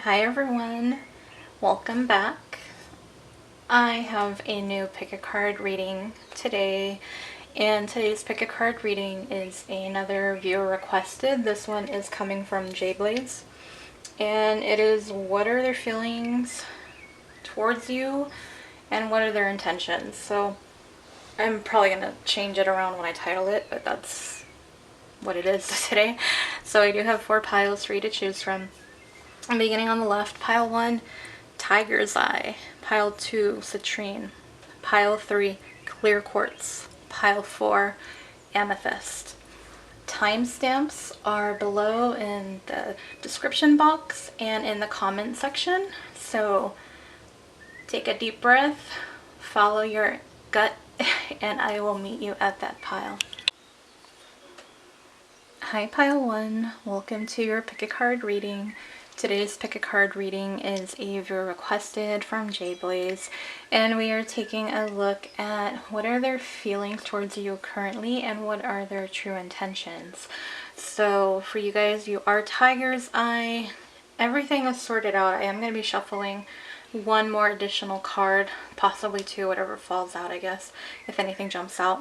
Hi everyone, welcome back. I have a new pick a card reading today, and today's pick a card reading is another viewer requested. This one is coming from J-Blaze, and it is what are their feelings towards you and what are their intentions. So I'm probably going to change it around when I title it, but that's what it is today. So I do have 4 piles for you to choose from. I'm beginning on the left. Pile 1, Tiger's Eye. Pile 2, Citrine. Pile 3, Clear Quartz. Pile 4, Amethyst. Timestamps are below in the description box and in the comment section. So take a deep breath, follow your gut, and I will meet you at that pile. Hi Pile 1, welcome to your pick a card reading. Today's pick a card reading is a viewer requested from J-Blaze, and we are taking a look at what are their feelings towards you currently and what are their true intentions. So for you guys, you are Tiger's Eye. Everything is sorted out. I am going to be shuffling one more additional card, possibly 2, whatever falls out, I guess, if anything jumps out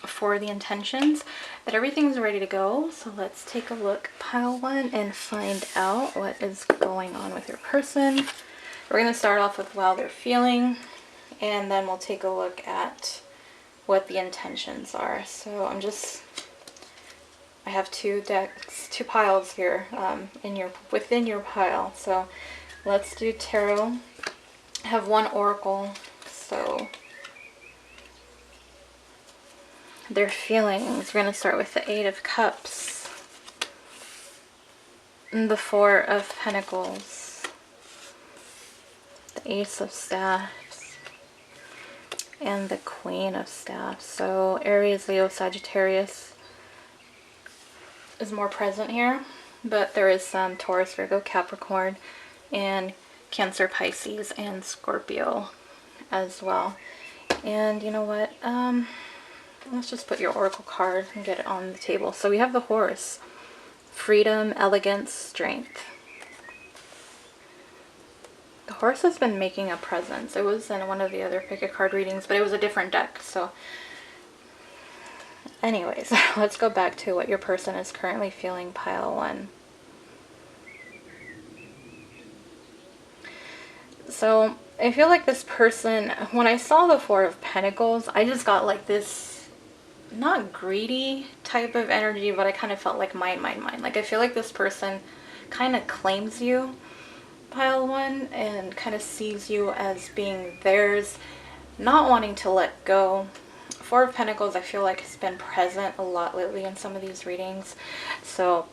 for the intentions, but everything's ready to go. So let's take a look, Pile 1, and find out what is going on with your person. We're going to start off with how they're feeling, and then we'll take a look at what the intentions are. So I have 2 decks, 2 piles here within your pile. So let's do tarot. I have 1 oracle, so their feelings. We're going to start with the 8 of Cups, and the 4 of Pentacles, the Ace of Staffs, and the Queen of Staffs. So Aries, Leo, Sagittarius is more present here, but there is some Taurus, Virgo, Capricorn, and Cancer, Pisces, and Scorpio as well. And you know what? Let's just put your oracle card and get it on the table. So we have the Horse. Freedom, elegance, strength. The Horse has been making a presence. It was in one of the other pick a card readings, but it was a different deck. So anyways, let's go back to what your person is currently feeling, Pile 1. So I feel like this person, when I saw the 4 of Pentacles, I just got like this not greedy type of energy, but I kind of felt like mine. Like I feel like this person kind of claims you, Pile 1, and kind of sees you as being theirs, not wanting to let go. 4 of Pentacles I feel like has been present a lot lately in some of these readings. So,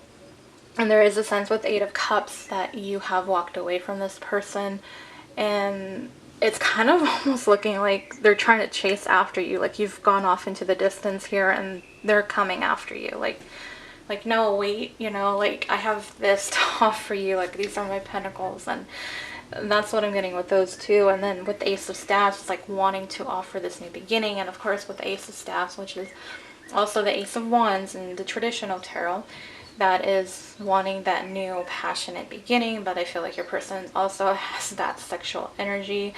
and there is a sense with 8 of Cups that you have walked away from this person, and it's kind of almost looking like they're trying to chase after you, like you've gone off into the distance here and they're coming after you, like no, wait, you know, like I have this to offer you, like these are my pentacles. And that's what I'm getting with those 2. And then with the Ace of Staffs, it's like wanting to offer this new beginning. And of course with the Ace of Staffs, which is also the Ace of Wands in the traditional tarot, that is wanting that new passionate beginning. But I feel like your person also has that sexual energy,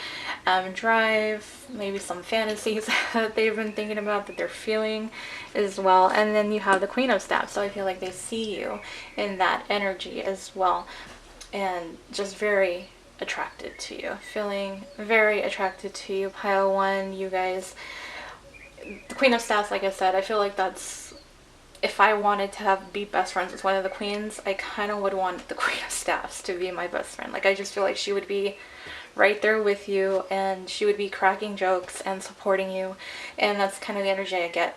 drive, maybe some fantasies that they've been thinking about, that they're feeling as well. And then you have the Queen of Staffs, so I feel like they see you in that energy as well, and just very attracted to you, feeling very attracted to you, Pile 1. You guys, the Queen of Staffs, like I said, I feel like that's, if I wanted to be best friends with one of the queens, I kind of would want the Queen of Staffs to be my best friend. Like I just feel like she would be right there with you, and she would be cracking jokes and supporting you, and that's kind of the energy I get.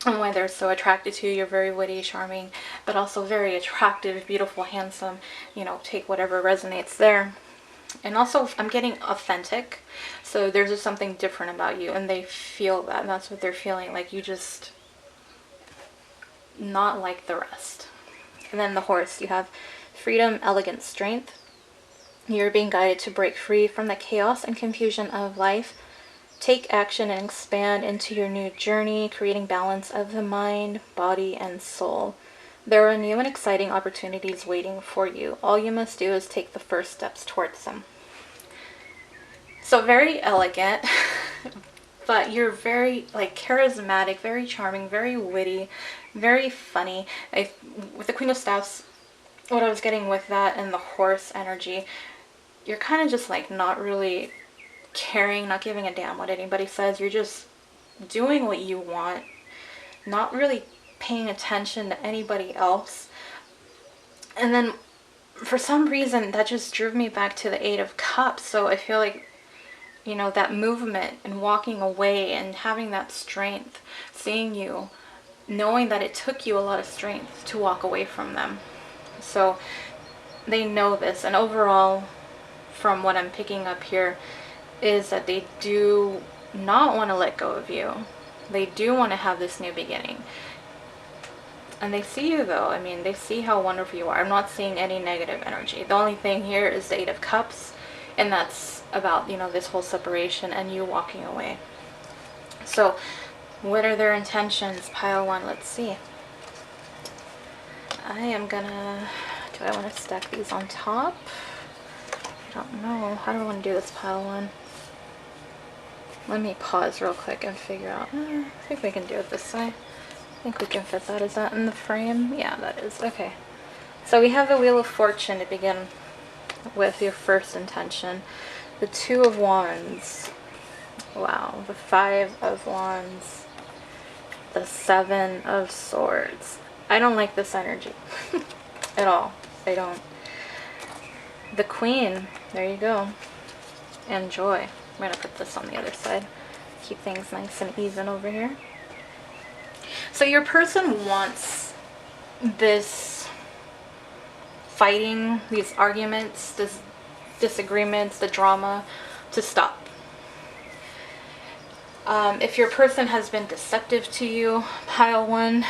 And why they're so attracted to you. You're very witty, charming, but also very attractive, beautiful, handsome, you know, take whatever resonates there. And also I'm getting authentic, so there's just something different about you, and they feel that, and that's what they're feeling, like you just not like the rest. And then the Horse, you have freedom, elegance, strength. You're being guided to break free from the chaos and confusion of life. Take action and expand into your new journey, creating balance of the mind, body, and soul. There are new and exciting opportunities waiting for you. All you must do is take the first steps towards them. So very elegant, but you're very like charismatic, very charming, very witty, very funny. With the Queen of Staffs, what I was getting with that and the horse energy, you're kind of just like not really caring, not giving a damn what anybody says. You're just doing what you want, not really paying attention to anybody else. And then for some reason that just drew me back to the Eight of Cups. So I feel like, you know, that movement and walking away and having that strength, seeing you, knowing that it took you a lot of strength to walk away from them. So they know this. And overall, from what I'm picking up here, is that they do not want to let go of you. They do want to have this new beginning. And they see you though. I mean, they see how wonderful you are. I'm not seeing any negative energy. The only thing here is the Eight of Cups. And that's about, you know, this whole separation and you walking away. So what are their intentions? Pile one. Let's see. I am gonna... Do I want to stack these on top? I don't know. How do I want to do this, pile one? Let me pause real quick and figure out. I think we can do it this way. I think we can fit that. Is that in the frame? Yeah, that is. Okay. So we have the Wheel of Fortune to begin with your first intention. The Two of Wands. Wow. The Five of Wands. The Seven of Swords. I don't like this energy at all. I don't. The Queen. There you go. And Joy. I'm going to put this on the other side. Keep things nice and even over here. So your person wants this fighting, these arguments, this disagreements, the drama to stop. If your person has been deceptive to you, pile one,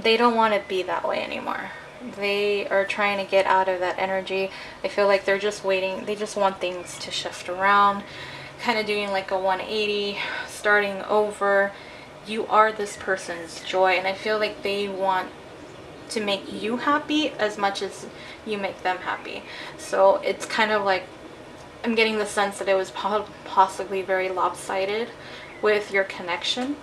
they don't want to be that way anymore. They are trying to get out of that energy. I feel like they're just waiting. They just want things to shift around, kind of doing like a 180, starting over. You are this person's joy, and I feel like they want to make you happy as much as you make them happy. So it's kind of like, I'm getting the sense that it was possibly very lopsided with your connection,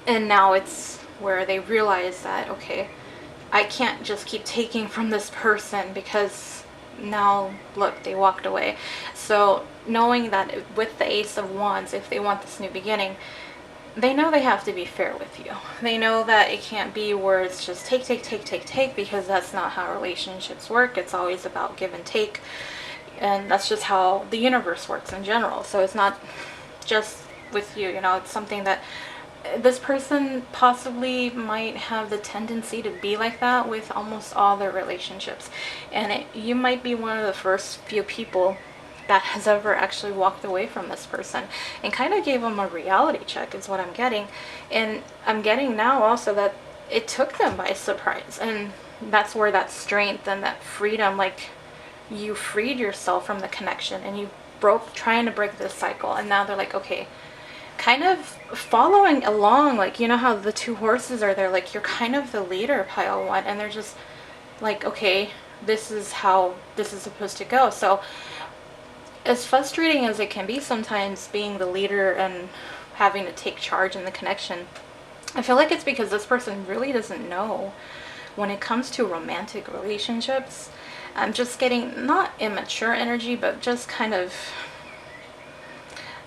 and now it's where they realize that, okay, I can't just keep taking from this person because now, look, they walked away. So knowing that with the Ace of Wands, if they want this new beginning, they know they have to be fair with you. They know that it can't be where it's just take, because that's not how relationships work. It's always about give and take. And that's just how the universe works in general. So it's not just with you, you know, it's something that this person possibly might have the tendency to be like that with almost all their relationships. And you might be one of the first few people that has ever actually walked away from this person and kind of gave them a reality check is what I'm getting. And I'm getting now also that it took them by surprise. And that's where that strength and that freedom, like you freed yourself from the connection and you trying to break this cycle. And now they're like, okay, kind of following along, like, you know how the two horses are there, like you're kind of the leader, pile one, and they're just like, okay, this is how this is supposed to go. So as frustrating as it can be sometimes being the leader and having to take charge in the connection, I feel like it's because this person really doesn't know when it comes to romantic relationships. I'm just getting not immature energy, but just kind of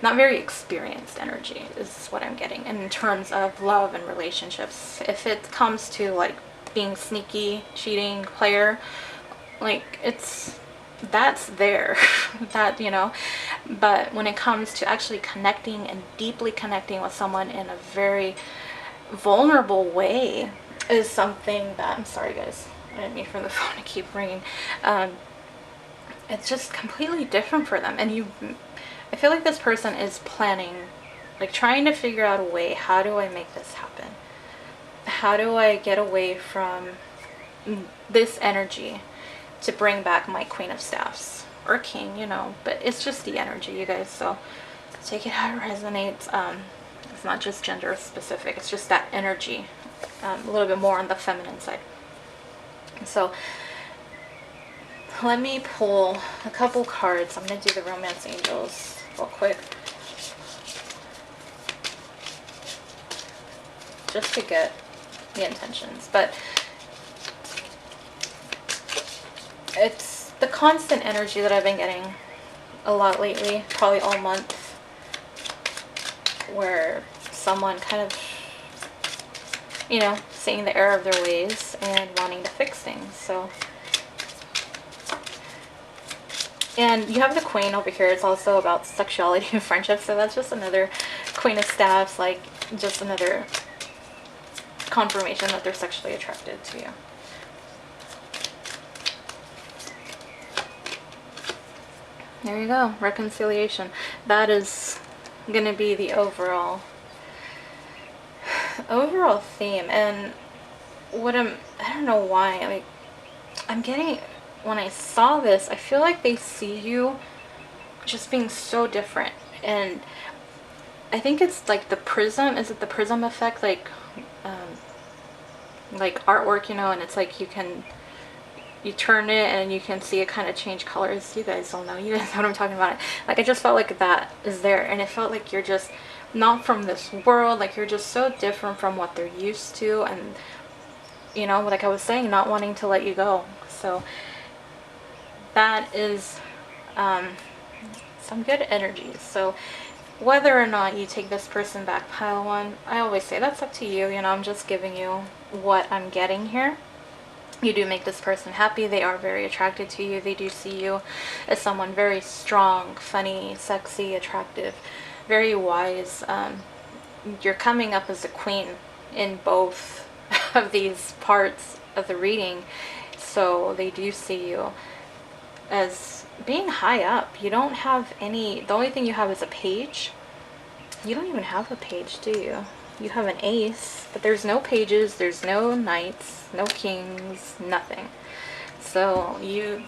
not very experienced energy is what I'm getting in terms of love and relationships. If it comes to like being sneaky, cheating, player, like that's there, that, you know, but when it comes to actually connecting and deeply connecting with someone in a very vulnerable way is something that, I'm sorry guys, I didn't mean for the phone to keep ringing. It's just completely different for them. And I feel like this person is planning, like trying to figure out a way, how do I make this happen? How do I get away from this energy to bring back my Queen of Staffs or King, you know, but it's just the energy, you guys, so take it how it resonates. It's not just gender specific, it's just that energy. a little bit more on the feminine side. So let me pull a couple cards. I'm going to do the Romance Angels real quick, just to get the intentions. But it's the constant energy that I've been getting a lot lately, probably all month, where someone kind of, you know, seeing the error of their ways and wanting to fix things. So, and you have the Queen over here. It's also about sexuality and friendship. So that's just another Queen of Staffs, like just another confirmation that they're sexually attracted to you. There you go. Reconciliation. That is going to be the overall theme. And what I don't know why, like, I'm getting, when I saw this, I feel like they see you just being so different. And I think it's like the prism. Is it the prism effect? Like artwork, you know, and it's like you turn it and you can see it kind of change colors. You guys don't know. You guys know what I'm talking about. Like, I just felt like that is there, and it felt like you're just not from this world. Like, you're just so different from what they're used to, and, you know, like I was saying, not wanting to let you go. So that is some good energies. So whether or not you take this person back, pile one, I always say that's up to you. You know, I'm just giving you what I'm getting here. You do make this person happy. They are very attracted to you. They do see you as someone very strong, funny, sexy, attractive, very wise. You're coming up as a queen in both of these parts of the reading. So they do see you as being high up. You don't have any, the only thing you have is a page. You don't even have a page, do you? You have an ace, but there's no pages, there's no knights, no kings, nothing. So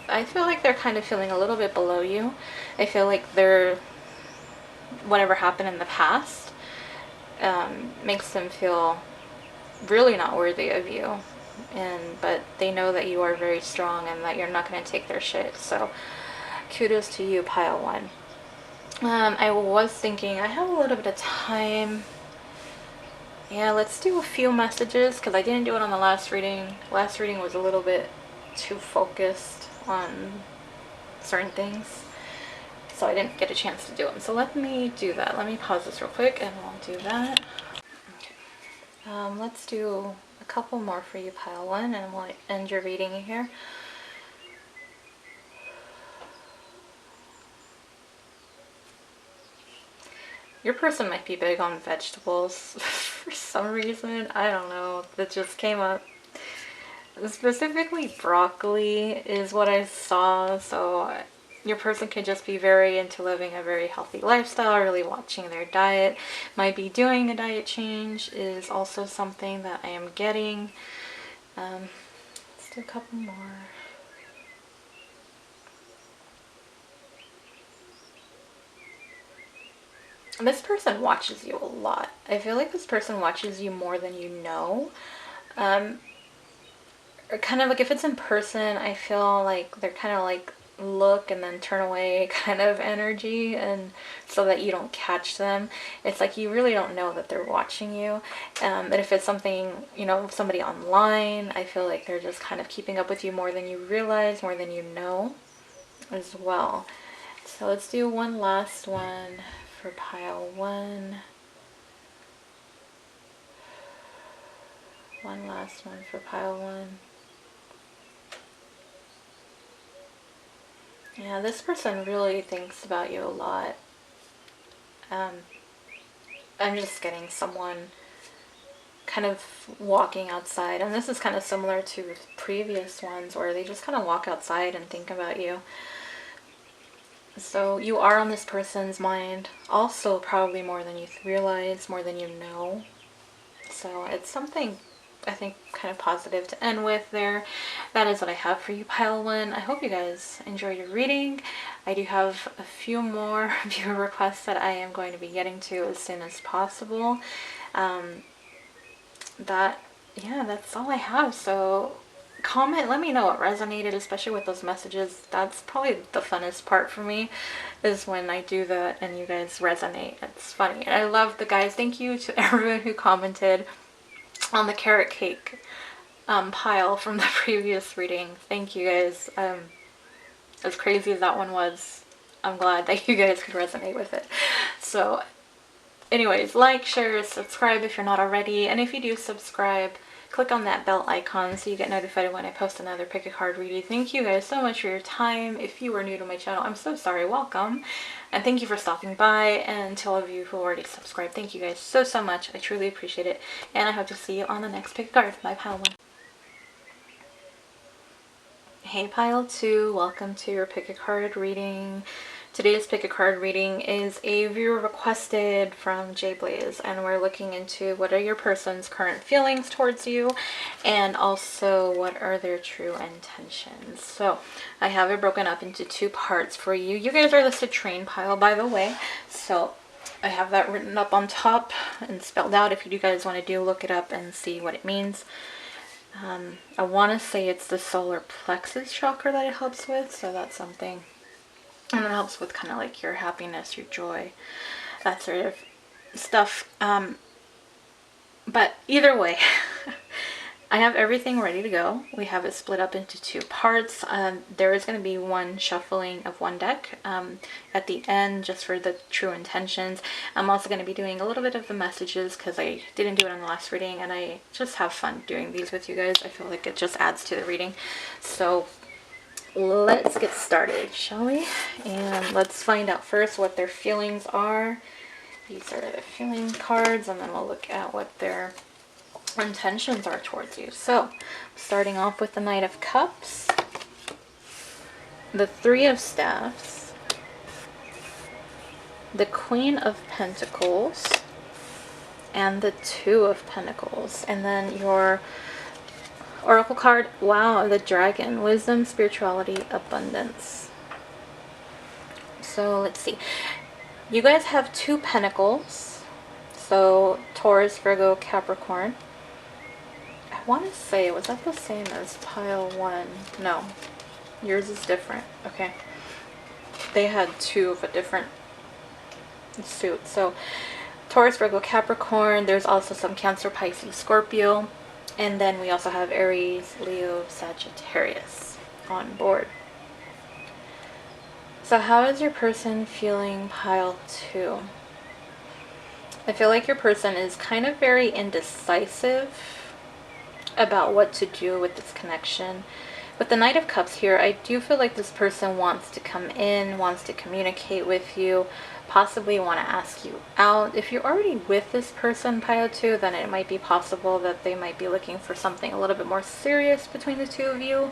I feel like they're kind of feeling a little bit below you. I feel like they're, whatever happened in the past makes them feel really not worthy of you. But they know that you are very strong and that you're not going to take their shit. So kudos to you, pile one. I was thinking I have a little bit of time. Yeah, let's do a few messages, because I didn't do it on the last reading. Last reading was a little bit too focused on certain things, so I didn't get a chance to do them. So let me do that. Let me pause this real quick and we'll do that. Okay. Let's do a couple more for you, pile one, and we'll end your reading here. Your person might be big on vegetables for some reason. I don't know. That just came up. Specifically broccoli is what I saw. So your person could just be very into living a very healthy lifestyle, really watching their diet. Might be doing a diet change is also something that I am getting. Let's do a couple more. This person watches you a lot. I feel like this person watches you more than you know. Or kind of like if it's in person, I feel like they're kind of like look and then turn away kind of energy, and so that you don't catch them. It's like you really don't know that they're watching you. But if it's something, you know, somebody online, I feel like they're just kind of keeping up with you more than you realize, more than you know as well. So let's do one last one for pile one. One last one for pile one. Yeah, this person really thinks about you a lot. I'm just getting someone kind of walking outside, and this is kind of similar to previous ones where they just kind of walk outside and think about you. So you are on this person's mind also, probably more than you realize, more than you know. So it's something, I think, kind of positive to end with there. That is what I have for you, pile one. I hope you guys enjoyed your reading. I do have a few more viewer requests that I am going to be getting to as soon as possible. That yeah, that's all I have. So comment, let me know what resonated, especially with those messages. That's probably the funnest part for me, is when I do that and you guys resonate. It's funny. And I love the guys. Thank you to everyone who commented on the carrot cake pile from the previous reading. Thank you guys. As crazy as that one was, I'm glad that you guys could resonate with it. So anyways, like, share, subscribe if you're not already, and if you do subscribe, click on that bell icon so you get notified when I post another pick a card reading. Thank you guys so much for your time. If you are new to my channel, I'm so sorry, welcome, and thank you for stopping by. And to all of you who already subscribed, thank you guys so much. I truly appreciate it, and I hope to see you on the next pick a card. Bye, pile 1. Hey pile 2, welcome to your pick a card reading. Today's pick a card reading is a viewer requested from J Blaze, and we're looking into what are your person's current feelings towards you, and also what are their true intentions. So I have it broken up into 2 parts for you. You guys are the Citrine pile, by the way, so I have that written up on top and spelled out. If you guys want to look it up and see what it means. I want to say it's the solar plexus chakra that it helps with, so that's something. And it helps with kind of like your happiness, your joy, that sort of stuff. But either way, I have everything ready to go. We have it split up into 2 parts. There is going to be one shuffling of one deck at the end, just for the true intentions. I'm also going to be doing a little bit of the messages because I didn't do it on the last reading, and I just have fun doing these with you guys. I feel like it just adds to the reading. So let's get started, shall we? And let's find out first what their feelings are. These are the feeling cards, and then we'll look at what their intentions are towards you. So starting off with the Knight of Cups, the 3 of Staffs, the Queen of Pentacles, and the 2 of Pentacles. And then your Oracle card, wow, the Dragon, Wisdom, Spirituality, Abundance. So let's see. You guys have 2 Pentacles. So Taurus, Virgo, Capricorn. I want to say, was that the same as pile 1? No. Yours is different. Okay. They had 2 of a different suit. So Taurus, Virgo, Capricorn. There's also some Cancer, Pisces, Scorpio. And then we also have Aries, Leo, Sagittarius on board. So how is your person feeling, pile 2? I feel like your person is kind of very indecisive about what to do with this connection. With the Knight of Cups here, I do feel like this person wants to come in, wants to communicate with you, possibly want to ask you out. If you're already with this person, pile 2, then it might be possible that they might be looking for something a little bit more serious between the 2 of you.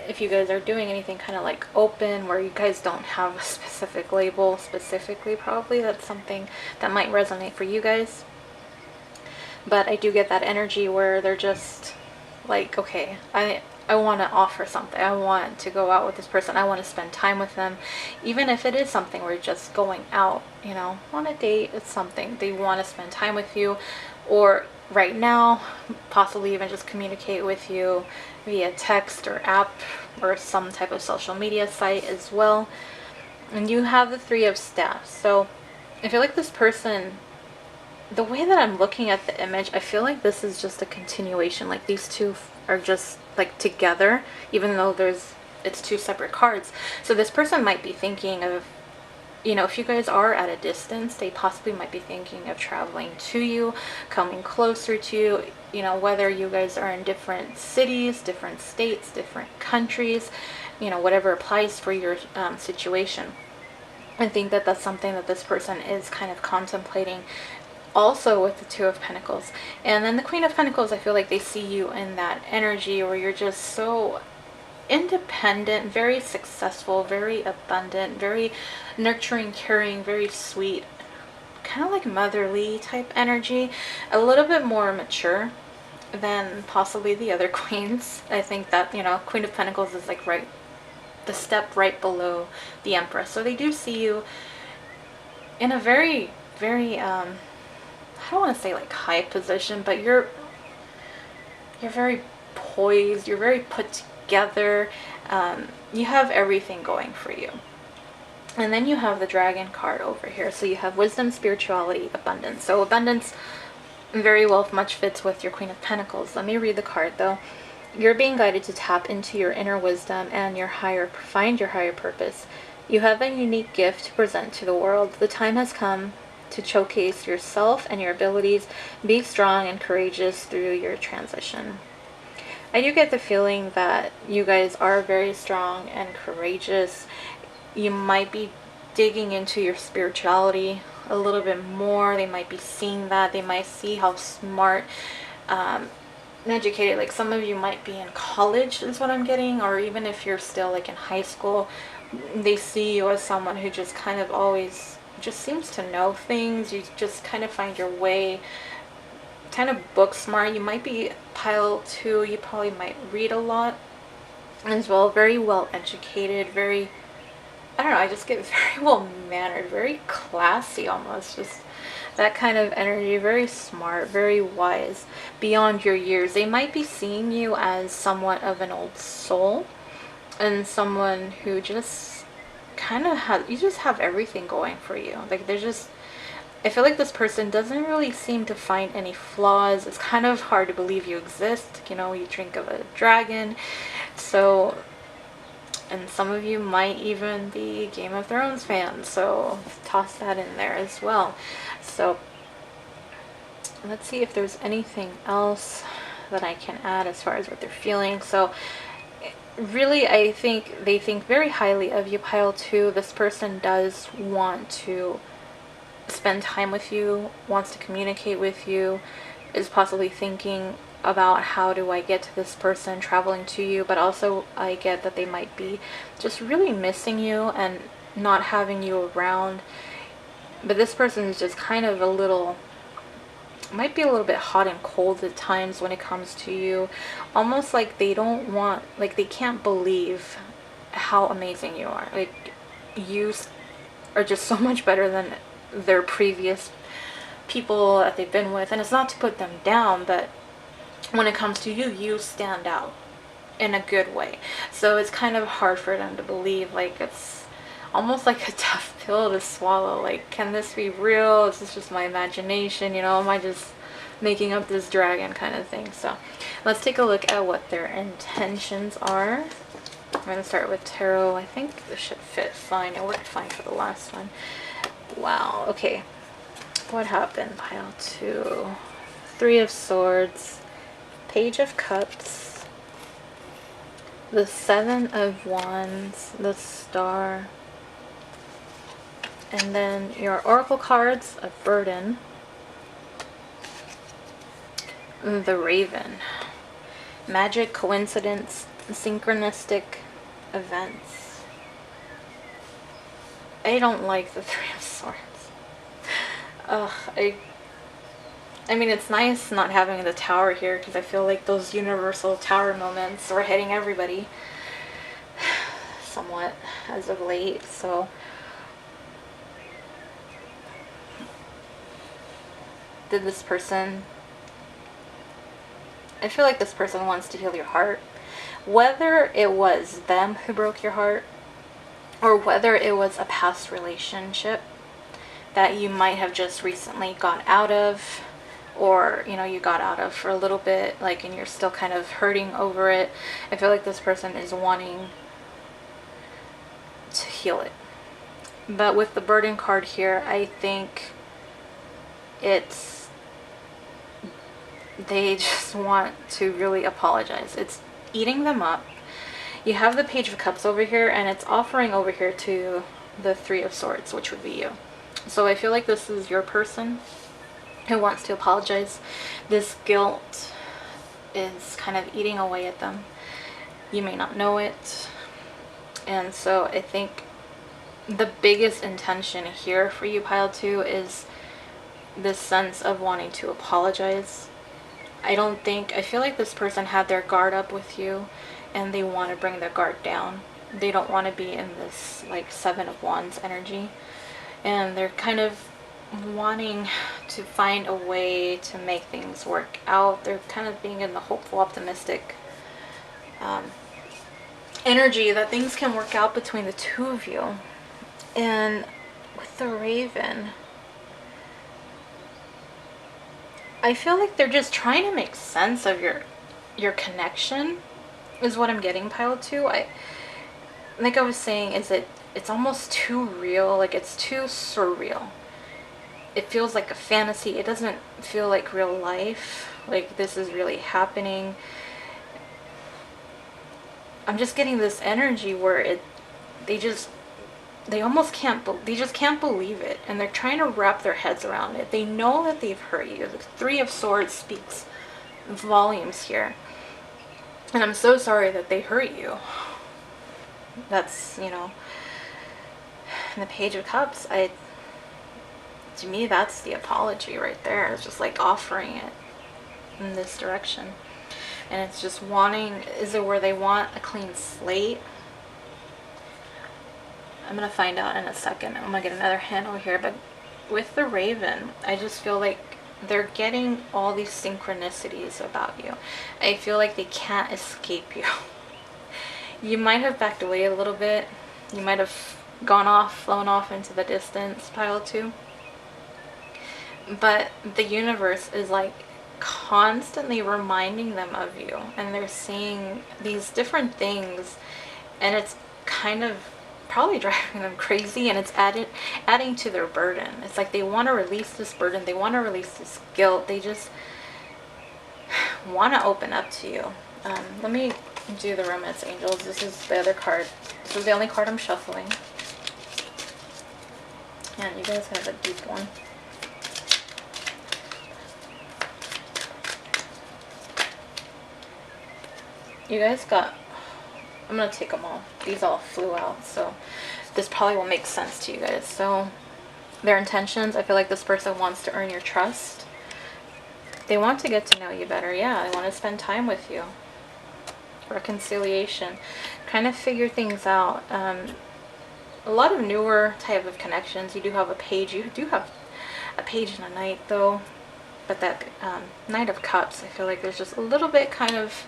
If you guys are doing anything kind of like open, where you guys don't have a specific label specifically, probably that's something that might resonate for you guys. But I do get that energy where they're just like, okay, I want to offer something. I want to go out with this person. I want to spend time with them. Even if it is something where you're just going out, you know, on a date, it's something. They want to spend time with you, or right now, possibly even just communicate with you via text or app or some type of social media site as well. And you have the 3 of Staffs. So I feel like this person, the way that I'm looking at the image, I feel like this is just a continuation. Like these 2 are just like together, even though it's 2 separate cards. So this person might be thinking of, you know, if you guys are at a distance, they possibly might be thinking of traveling to you, coming closer to you, you know, whether you guys are in different cities, different states, different countries, you know, whatever applies for your situation. I think that that's something that this person is kind of contemplating. Also with the 2 of Pentacles. And then the Queen of Pentacles, I feel like they see you in that energy where you're just so independent, very successful, very abundant, very nurturing, caring, very sweet, kind of like motherly type energy, a little bit more mature than possibly the other queens. I think that, you know, Queen of Pentacles is like the step right below the Empress. So they do see you in a very, very I don't want to say like high position, but you're You're very poised, you're very put together. You have everything going for you. And then you have the dragon card over here. So you have wisdom, spirituality, abundance. So abundance very well much fits with your Queen of Pentacles. Let me read the card though. You're being guided to tap into your inner wisdom and find your higher purpose. You have a unique gift to present to the world. The time has come to showcase yourself and your abilities. Be strong and courageous through your transition. I do get the feeling that you guys are very strong and courageous. You might be digging into your spirituality a little bit more. They might be seeing that. They might see how smart and educated, like some of you might be in college is what I'm getting, or even if you're still like in high school, they see you as someone who just kind of always just seems to know things. You just kind of find your way, kind of book smart. You might be pile 2. You probably might read a lot as well. Very well educated, very, I don't know, I just get very well mannered, very classy almost, just that kind of energy. Very smart, very wise, beyond your years. They might be seeing you as somewhat of an old soul and someone who just kind of has, you just have everything going for you. Like they're just, I feel like this person doesn't really seem to find any flaws. It's kind of hard to believe you exist. You know, you drink of a dragon. So, and some of you might even be Game of Thrones fans, so toss that in there as well. So let's see if there's anything else that I can add as far as what they're feeling. So really, I think they think very highly of you, pile 2. This person does want to spend time with you, wants to communicate with you, is possibly thinking about how do I get to this person, traveling to you, but also I get that they might be just really missing you and not having you around. But this person is just kind of a little, might be a little bit hot and cold at times when it comes to you. Almost like they don't want, like they can't believe how amazing you are. Like you are just so much better than their previous people that they've been with. And it's not to put them down, but when it comes to you, you stand out in a good way. So it's kind of hard for them to believe. Like it's almost like a tough pill to swallow. Like, can this be real? Is this just my imagination? You know, am I just making up this dragon kind of thing? So let's take a look at what their intentions are. I'm going to start with tarot. I think this should fit fine. It worked fine for the last one. Wow. Okay. What happened? Pile 2. 3 of Swords. Page of Cups. The 7 of Wands. The Star. And then your Oracle cards, a Burden. The Raven. Magic, coincidence, synchronistic events. I don't like the 3 of Swords. Ugh, I mean, it's nice not having the Tower here because I feel like those universal Tower moments are hitting everybody somewhat as of late. So did this person, I feel like this person wants to heal your heart. Whether it was them who broke your heart or whether it was a past relationship that you might have just recently got out of, or you know, you got out of for a little bit, like, and you're still kind of hurting over it. I feel like this person is wanting to heal it. But with the Burden card here, I think it's, they just want to really apologize. It's eating them up. You have the Page of Cups over here, and it's offering over here to the 3 of Swords, which would be you. So I feel like this is your person who wants to apologize. This guilt is kind of eating away at them. You may not know it. And so I think the biggest intention here for you, pile 2, is this sense of wanting to apologize. I feel like this person had their guard up with you and they want to bring their guard down. They don't want to be in this like 7 of Wands energy. And they're kind of wanting to find a way to make things work out. They're kind of being in the hopeful, optimistic energy that things can work out between the two of you. And with the Raven, I feel like they're just trying to make sense of your connection, is what I'm getting, pile 2. Like I was saying, it's almost too real, like it's too surreal. It feels like a fantasy. It doesn't feel like real life, like this is really happening. I'm just getting this energy where they almost they just can't believe it, and they're trying to wrap their heads around it. They know that they've hurt you. The Three of Swords speaks volumes here, and I'm so sorry that they hurt you. That's, you know, the Page of Cups, to me, that's the apology right there. It's just like offering it in this direction. And it's just wanting, is it where they want a clean slate? I'm going to find out in a second. I'm going to get another handle here. But with the Raven, I just feel like they're getting all these synchronicities about you. I feel like they can't escape you. You might have backed away a little bit. You might have gone off, flown off into the distance, pile 2. But the universe is like constantly reminding them of you, and they're seeing these different things, and it's kind of probably driving them crazy, and it's adding to their burden. It's like they want to release this burden, they want to release this guilt, they just want to open up to you. Let me do the Romance Angels. This is the other card. This is the only card I'm shuffling. And you guys have a deep one. You guys got, I'm going to take them all. These all flew out, so this probably will make sense to you guys. So their intentions, I feel like this person wants to earn your trust. They want to get to know you better. Yeah, they want to spend time with you. Reconciliation. Kind of figure things out. A lot of newer type of connections. You do have a page. You do have a page and a knight, though. But that Knight of Cups, I feel like there's just a little bit kind of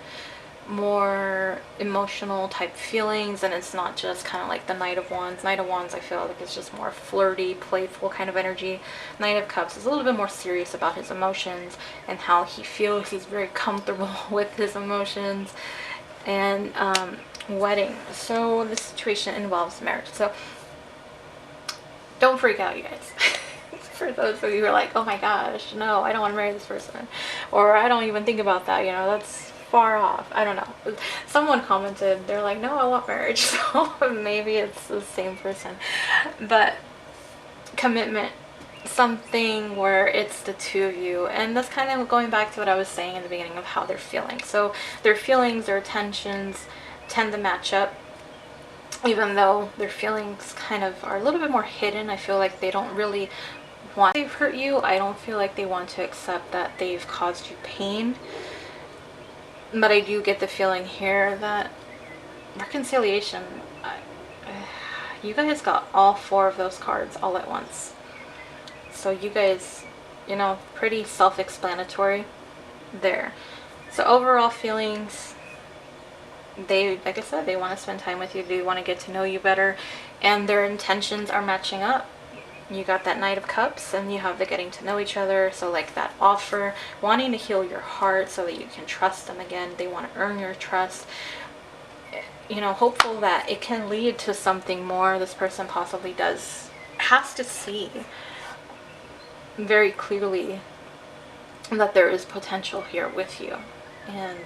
more emotional type feelings, and it's not just kind of like the Knight of Wands. Knight of Wands, I feel like it's just more flirty, playful kind of energy. Knight of Cups is a little bit more serious about his emotions and how he feels. He's very comfortable with his emotions. And wedding. So this situation involves marriage. So don't freak out, you guys. For those of you who are like, oh my gosh, no, I don't want to marry this person, or I don't even think about that, you know, that's far off. I don't know. Someone commented, they're like, no, I want marriage. So maybe it's the same person. But commitment, something where it's the two of you. And that's kind of going back to what I was saying in the beginning of how they're feeling. So their feelings, their intentions tend to match up, even though their feelings kind of are a little bit more hidden. I feel like they don't really want to hurt you. I don't feel like they want to accept that they've caused you pain. But I do get the feeling here that reconciliation, you guys got all 4 of those cards all at once. So you guys, you know, pretty self-explanatory there. So overall feelings, they, like I said, they want to spend time with you. They want to get to know you better. And their intentions are matching up. You got that Knight of Cups, and you have the getting to know each other. So like that offer, wanting to heal your heart so that you can trust them again. They want to earn your trust. You know, hopeful that it can lead to something more. This person possibly has to see very clearly that there is potential here with you. And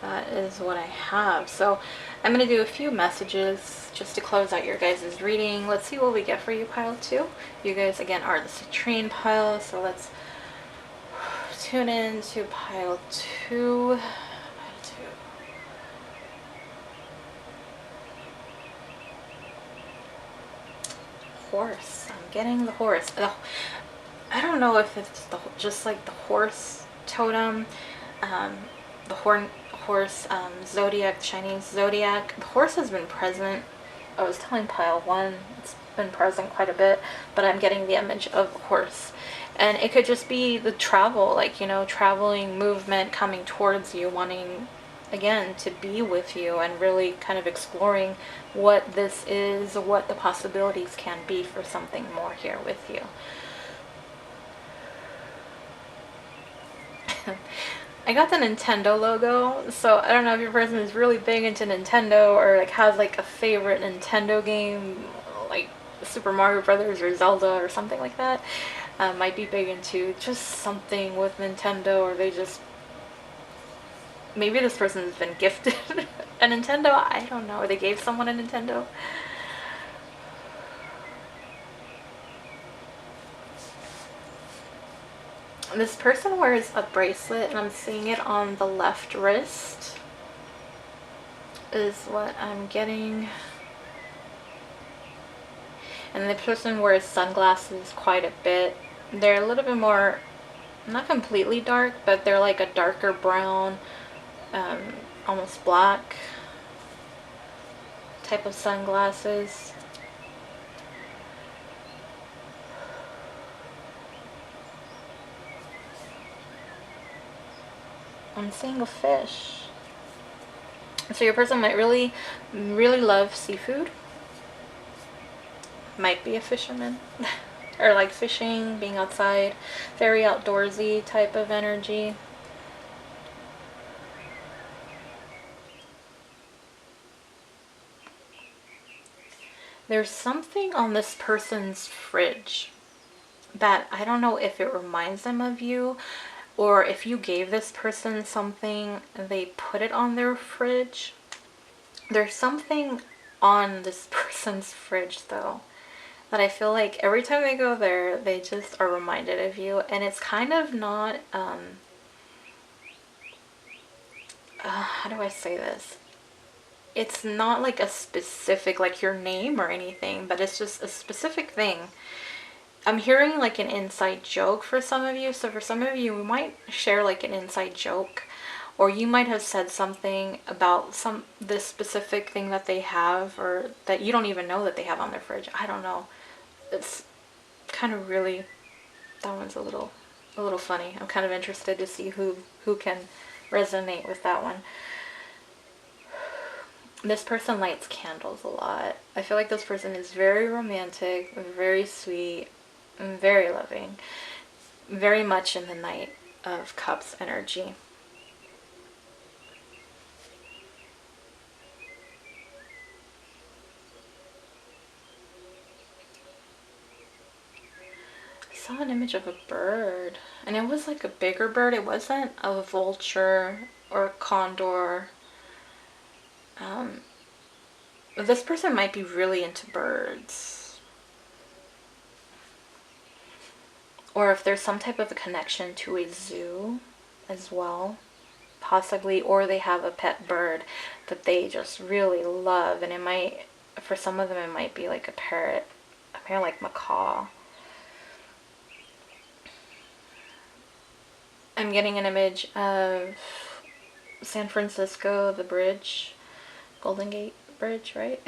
that is what I have. So I'm going to do a few messages just to close out your guys' reading. Let's see what we get for you, pile 2. You guys, again, are the Citrine pile. So let's tune in to pile 2. Pile 2. Horse. I'm getting the horse. Ugh. I don't know if it's just like the horse totem, the horse, zodiac, Chinese zodiac. The horse has been present I was telling pile one, it's been present quite a bit, but I'm getting the image of a horse. And it could just be the travel, like, you know, traveling movement coming towards you, wanting, again, to be with you and really kind of exploring what this is, what the possibilities can be for something more here with you. I got the Nintendo logo, so I don't know if your person is really big into Nintendo or like has like a favorite Nintendo game, like Super Mario Brothers or Zelda or something like that. Might be big into just something with Nintendo, or they just, maybe this person's been gifted a Nintendo. I don't know, or they gave someone a Nintendo. This person wears a bracelet, and I'm seeing it on the left wrist, is what I'm getting. And the person wears sunglasses quite a bit. They're a little bit more, not completely dark, but they're like a darker brown, almost black type of sunglasses. I'm seeing a fish. So your person might really, really love seafood. Might be a fisherman. Or like fishing, being outside. Very outdoorsy type of energy. There's something on this person's fridge that I don't know if it reminds them of you, or if you gave this person something, they put it on their fridge. There's something on this person's fridge though that I feel like every time they go there, they just are reminded of you. And it's kind of not, how do I say this? It's not like a specific, like your name or anything, but it's just a specific thing. I'm hearing like an inside joke for some of you. So for some of you, we might share like an inside joke, or you might have said something about this specific thing that they have, or that you don't even know that they have on their fridge. I don't know. It's kind of really, that one's a little funny. I'm kind of interested to see who can resonate with that one. This person lights candles a lot. I feel like this person is very romantic, very sweet, very loving, very much in the Knight of Cups energy. I saw an image of a bird, and it was like a bigger bird. It wasn't a vulture or a condor. This person might be really into birds. Or if there's some type of a connection to a zoo as well, possibly, or they have a pet bird that they just really love, and it might, for some of them, it might be like a parrot like macaw. I'm getting an image of San Francisco, the bridge, Golden Gate Bridge, right?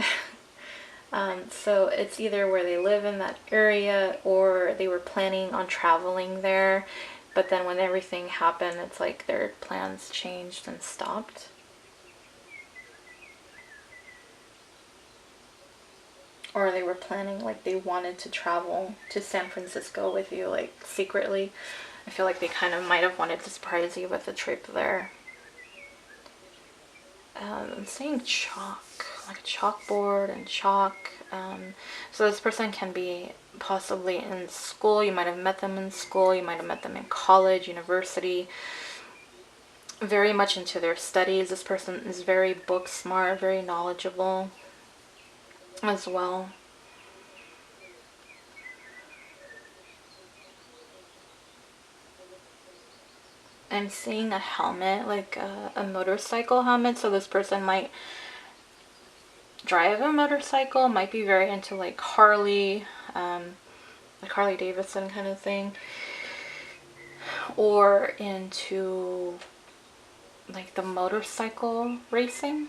So it's either where they live in that area, or they were planning on traveling there, but then when everything happened, it's like their plans changed and stopped. Or they were planning, like they wanted to travel to San Francisco with you, like secretly. I feel like they kind of might have wanted to surprise you with a trip there. I'm seeing chalk, like a chalkboard and chalk. So this person can be possibly in school. You might have met them in school. You might have met them in college, university. Very much into their studies. This person is very book smart, very knowledgeable as well. I'm seeing a helmet, like a motorcycle helmet. So this person might drive a motorcycle, might be very into like Harley, like Harley Davidson kind of thing, or into like the motorcycle racing.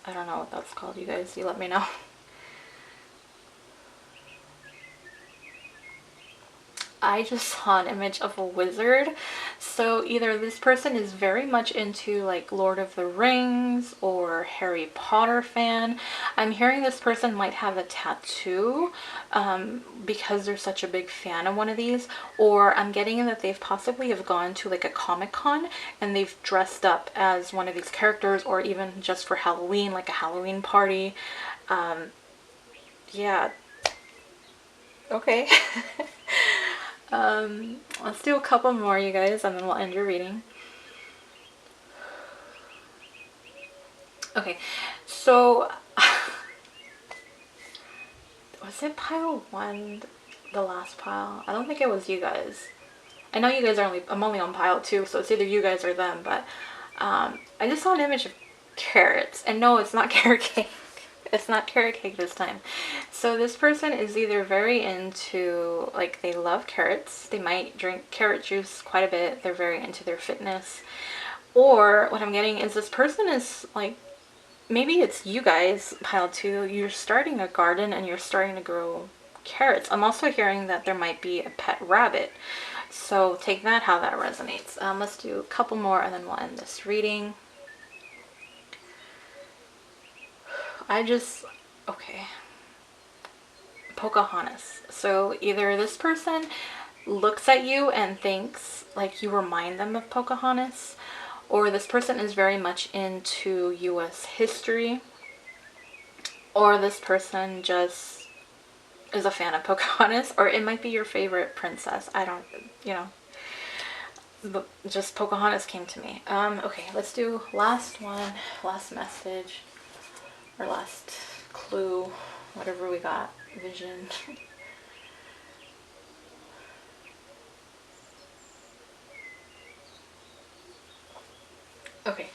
I don't know what that's called, you guys, you let me know. I just saw an image of a wizard. So either this person is very much into like Lord of the Rings or Harry Potter fan. I'm hearing this person might have a tattoo because they're such a big fan of one of these. Or I'm getting in that they've possibly have gone to like a Comic-Con and they've dressed up as one of these characters, or even just for Halloween, like a Halloween party. Yeah. Okay. Let's do a couple more, you guys, and then we'll end your reading. Okay, so was it pile one, the last pile? I don't think it was you guys. I know you guys are I'm only on pile two, so it's either you guys or them, but I just saw an image of carrots, and no, it's not carrot cake. It's not carrot cake this time. So this person is either very into, like, they love carrots. They might drink carrot juice quite a bit. They're very into their fitness. Or what I'm getting is this person is like, maybe it's you guys, pile two. You're starting a garden and you're starting to grow carrots. I'm also hearing that there might be a pet rabbit. So take that how that resonates. Let's do a couple more and then we'll end this reading. Okay. Pocahontas. So either this person looks at you and thinks like you remind them of Pocahontas, or this person is very much into US history, or this person just is a fan of Pocahontas, or it might be your favorite princess. I don't, but just Pocahontas came to me. Okay, let's do last one, last message, or last clue, whatever we got, vision. Okay,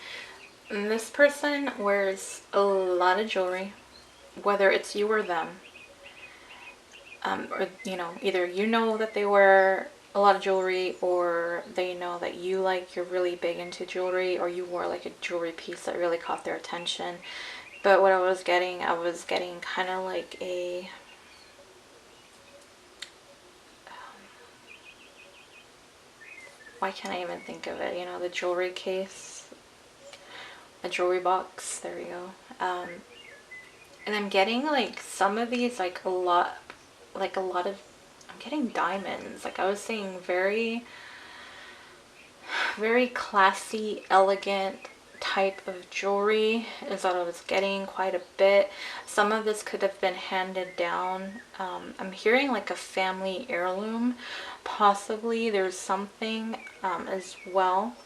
and this person wears a lot of jewelry, whether it's you or them. Or, either you know that they wear a lot of jewelry, or they know that you're really big into jewelry, or you wore like a jewelry piece that really caught their attention. But what I was getting kind of like a why can't I even think of it? The jewelry case, a jewelry box. There we go. And I'm getting like some of these, like a lot of, I'm getting diamonds. Like I was saying, very, very classy, elegant type of jewelry is what I was getting quite a bit. Some of this could have been handed down. I'm hearing like a family heirloom. Possibly there's something as well.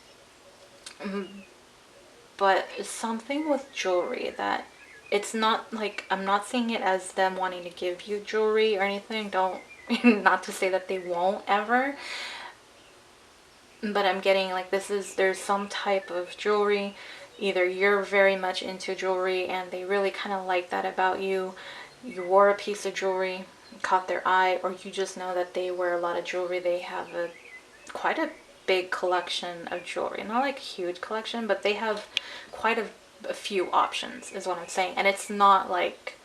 But something with jewelry that it's not like, I'm not seeing it as them wanting to give you jewelry or anything. Don't, not to say that they won't ever, but I'm getting like there's some type of jewelry. Either you're very much into jewelry and they really kind of like that about you. You wore a piece of jewelry, caught their eye, or you just know that they wear a lot of jewelry. They have quite a big collection of jewelry. Not like a huge collection, but they have quite a few options is what I'm saying. And it's not like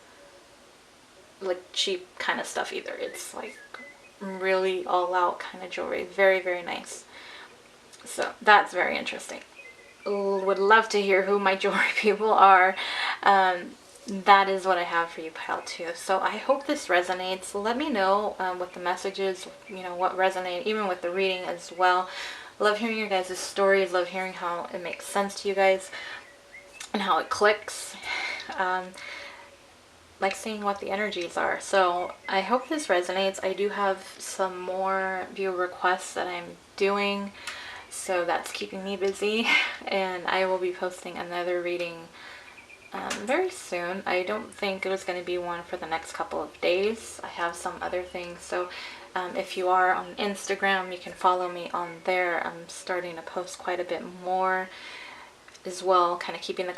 cheap kind of stuff either. It's like really all out kind of jewelry. Very, very nice. So that's very interesting. Would love to hear who my jewelry people are. That is what I have for you, pile 2. So I hope this resonates. Let me know what the messages, what resonate, even with the reading as well. Love hearing your guys' stories. Love hearing how it makes sense to you guys and how it clicks. Like seeing what the energies are. So I hope this resonates. I do have some more viewer requests that I'm doing, so that's keeping me busy, and I will be posting another reading very soon. I don't think it was going to be one for the next couple of days. I have some other things, so if you are on Instagram, you can follow me on there. I'm starting to post quite a bit more as well, kind of keeping the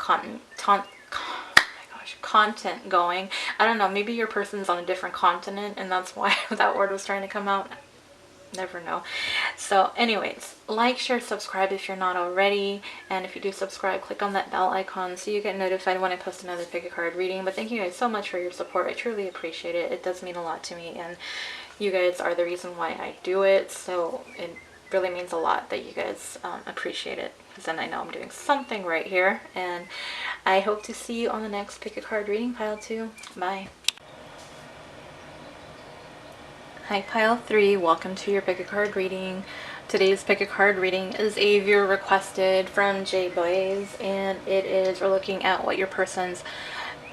content going. I don't know, maybe your person's on a different continent and that's why that word was trying to come out. Never know. So anyways, like, share, subscribe if you're not already, and if you do subscribe, click on that bell icon so you get notified when I post another pick a card reading. But thank you guys so much for your support. I truly appreciate it. It does mean a lot to me, and You guys are the reason why I do it, so it really means a lot that you guys appreciate it, because then I know I'm doing something right here. And I hope to see you on the next pick a card reading, pile 2. Bye. Hi pile 3, welcome to your pick a card reading. Today's pick a card reading is a viewer requested from J Blaze, and we're looking at what your person's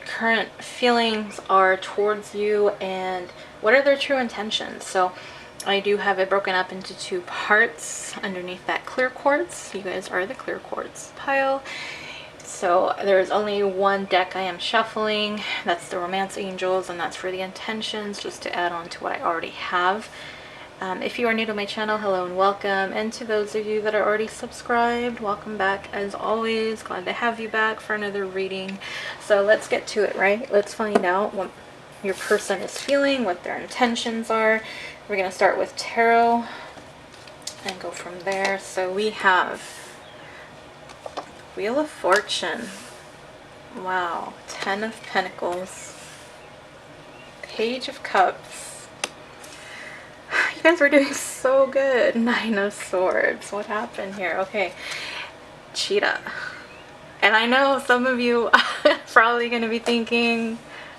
current feelings are towards you and what are their true intentions. So I do have it broken up into 2 parts underneath that clear quartz. You guys are the clear quartz pile. So there's only 1 deck I am shuffling. That's the Romance Angels, and that's for the intentions, just to add on to what I already have. If you are new to my channel, hello and welcome. And to those of you that are already subscribed, welcome back as always. Glad to have you back for another reading. So let's get to it, right? Let's find out what your person is feeling, what their intentions are. We're going to start with tarot and go from there. So we have Wheel of Fortune. Wow. 10 of Pentacles. Page of Cups. You guys were doing so good. 9 of Swords. What happened here? Okay. Cheetah. And I know some of you are probably going to be thinking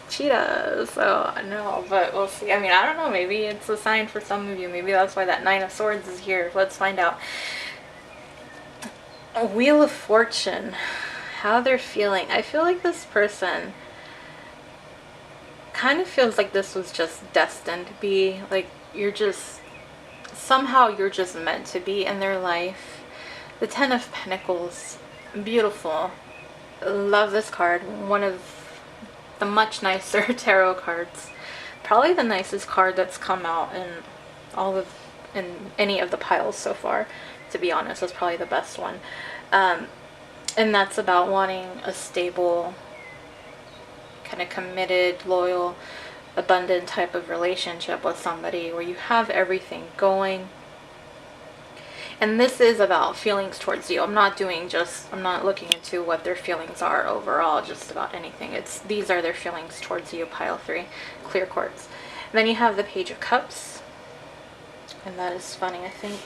cheetah. So, no, but we'll see. I mean, I don't know. Maybe it's a sign for some of you. Maybe that's why that 9 of Swords is here. Let's find out. A Wheel of Fortune. How they're feeling. I feel like this person kind of feels like this was just destined to be. Like, somehow you're just meant to be in their life. The 10 of Pentacles, beautiful. Love this card. One of the much nicer tarot cards. Probably the nicest card that's come out in any of the piles so far. To be honest, it's probably the best one. And that's about wanting a stable, kind of committed, loyal, abundant type of relationship with somebody where you have everything going. And this is about feelings towards you. I'm not looking into what their feelings are overall, just about anything. These are their feelings towards you, pile 3, clear quartz. And then you have the Page of Cups. And that is funny, I think.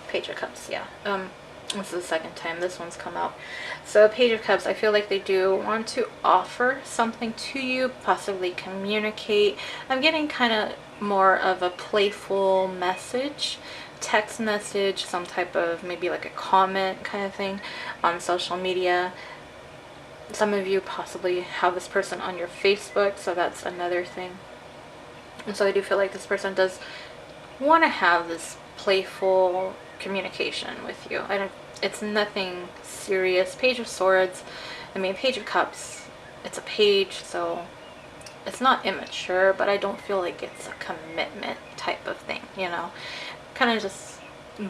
Page of Cups, yeah. This is the second time this one's come out. So Page of Cups, I feel like they do want to offer something to you, possibly communicate. I'm getting kind of more of a playful message, text message, some type of maybe like a comment kind of thing on social media. Some of you possibly have this person on your Facebook, so that's another thing. And so I do feel like this person does want to have this playful communication with you. It's nothing serious. Page of Swords, I mean, Page of Cups, it's a page, so it's not immature, but I don't feel like it's a commitment type of thing, you know, kind of just,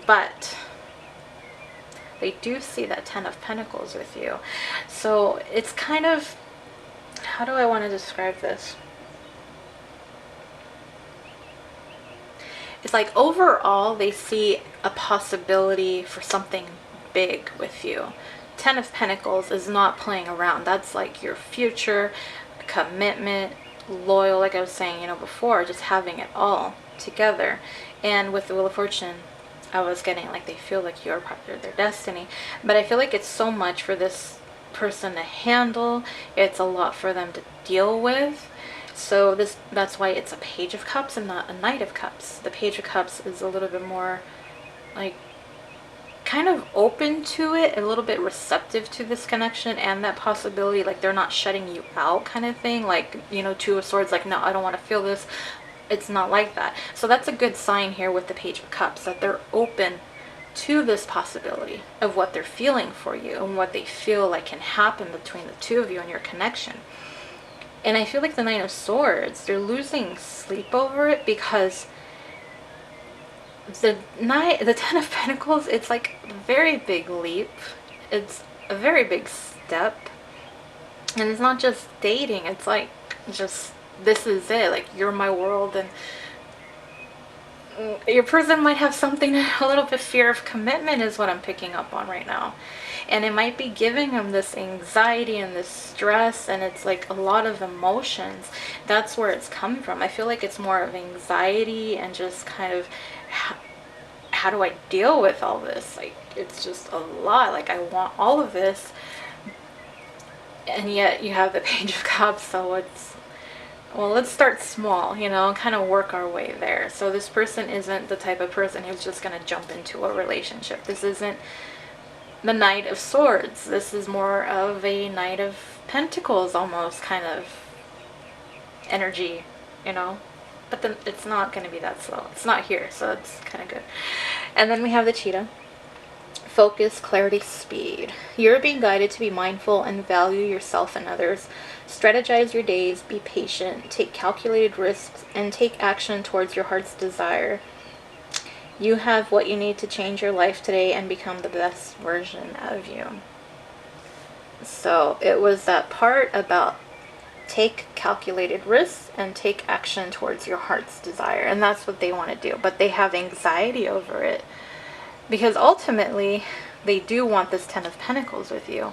but they do see that 10 of Pentacles with you. So it's kind of, how do I want to describe this? It's like overall they see a possibility for something big with you. 10 of Pentacles is not playing around. That's like your future, commitment, loyal, like I was saying, you know, before, just having it all together. And with the Wheel of Fortune, I was getting like they feel like you're part of their destiny. But I feel like it's so much for this person to handle. It's a lot for them to deal with. So that's why it's a Page of Cups and not a Knight of Cups. The Page of Cups is a little bit more like kind of open to it, a little bit receptive to this connection and that possibility, like they're not shutting you out kind of thing, like, you know, 2 of Swords, like, no, I don't want to feel this. It's not like that. So that's a good sign here with the Page of Cups, that they're open to this possibility of what they're feeling for you and what they feel like can happen between the 2 of you and your connection. And I feel like the 9 of Swords, they're losing sleep over it, because the 10 of Pentacles, it's like a very big leap. It's a very big step. And it's not just dating. It's like just, this is it. Like, you're my world. And your person might have something, a little bit fear of commitment is what I'm picking up on right now. And it might be giving them this anxiety and this stress, and it's like a lot of emotions. That's where it's coming from. I feel like it's more of anxiety and just kind of how do I deal with all this? Like, it's just a lot. Like, I want all of this, and yet you have the Page of Cups, so it's, well, let's start small, you know, kind of work our way there. So this person isn't the type of person who's just going to jump into a relationship. This isn't the Knight of Swords. This is more of a Knight of Pentacles almost kind of energy, you know. But then it's not going to be that slow. It's not here, so it's kind of good. And then we have the Cheetah. Focus, clarity, speed. You're being guided to be mindful and value yourself and others. Strategize your days, be patient, take calculated risks, and take action towards your heart's desire. You have what you need to change your life today and become the best version of you. So it was that part about take calculated risks and take action towards your heart's desire. And that's what they want to do. But they have anxiety over it. Because ultimately, they do want this Ten of Pentacles with you.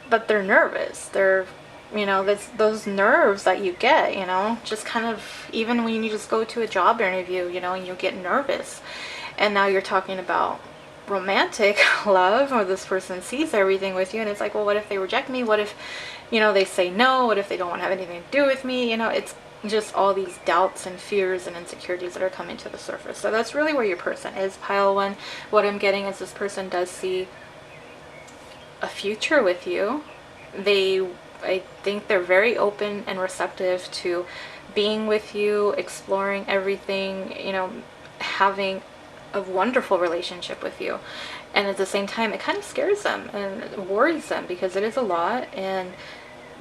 But they're nervous. They're, you know, those nerves that you get, you know, just kind of, even when you just go to a job interview, you know, and you get nervous. And now you're talking about romantic love, or this person sees everything with you, and it's like, well, what if they reject me? What if, you know, they say no? What if they don't want to have anything to do with me? You know, it's just all these doubts and fears and insecurities that are coming to the surface. So that's really where your person is, pile one. What I'm getting is this person does see a future with you. I think they're very open and receptive to being with you, exploring everything, you know, having a wonderful relationship with you. And at the same time, it kind of scares them and worries them because it is a lot.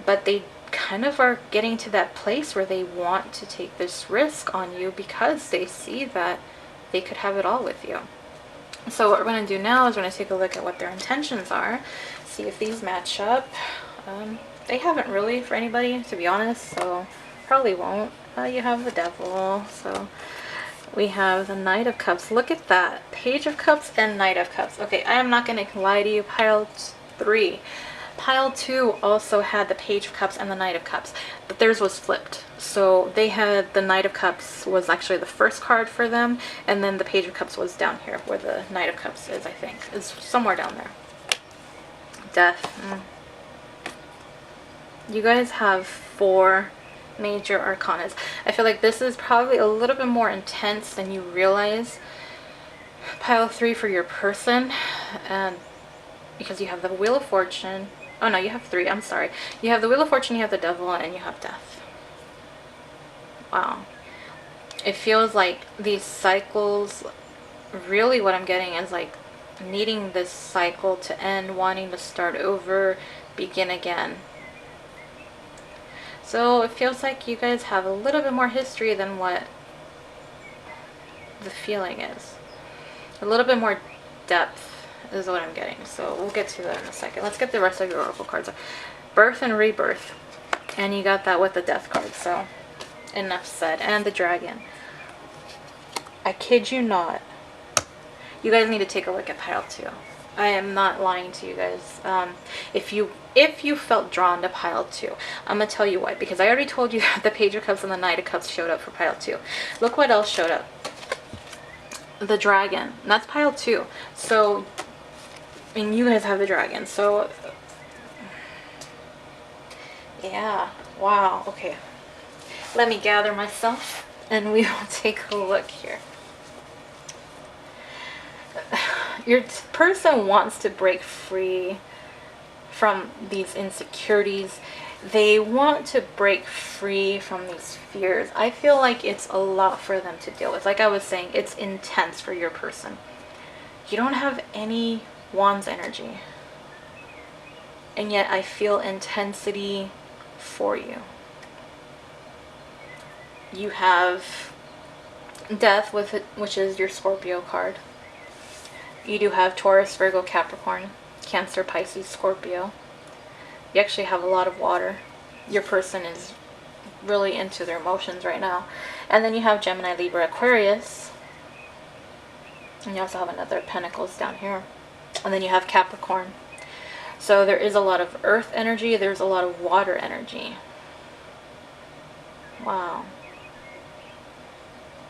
But they kind of are getting to that place where they want to take this risk on you because they see that they could have it all with you. So what we're going to do now is we're going to take a look at what their intentions are, see if these match up. They haven't really for anybody, to be honest, so probably won't. You have the Devil, so we have the Knight of Cups. Look at that. Page of Cups and Knight of Cups. Okay, I am not going to lie to you. Pile 3. Pile 2 also had the Page of Cups and the Knight of Cups, but theirs was flipped. So they had the Knight of Cups was actually the first card for them, and then the Page of Cups was down here where the Knight of Cups is, I think. It's somewhere down there. Death. You guys have 4 major arcanas. I feel like this is probably a little bit more intense than you realize. Pile 3 for your person, and because you have the Wheel of Fortune. Oh no, you have 3, I'm sorry. You have the Wheel of Fortune, you have the Devil, and you have Death. Wow. It feels like these cycles, really what I'm getting is like needing this cycle to end, wanting to start over, begin again. So it feels like you guys have a little bit more history than what the feeling is. A little bit more depth is what I'm getting. So we'll get to that in a second. Let's get the rest of your oracle cards. Birth and rebirth. And you got that with the Death card. So enough said. And the Dragon. I kid you not. You guys need to take a look at pile 2. I am not lying to you guys. If you felt drawn to pile 2, I'm going to tell you why. Because I already told you that the Page of Cups and the Knight of Cups showed up for pile 2. Look what else showed up. The Dragon. And that's pile 2. So, I mean, you guys have the Dragon. So, yeah. Wow. Okay. Let me gather myself and we will take a look here. Your person wants to break free from these insecurities. They want to break free from these fears. I feel like it's a lot for them to deal with. Like I was saying, it's intense for your person. You don't have any Wands energy. And yet I feel intensity for you. You have Death with it, which is your Scorpio card. You do have Taurus, Virgo, Capricorn, Cancer, Pisces, Scorpio. You actually have a lot of water. Your person is really into their emotions right now. And then you have Gemini, Libra, Aquarius. And you also have another Pentacles down here. And then you have Capricorn. So there is a lot of earth energy. There's a lot of water energy. Wow.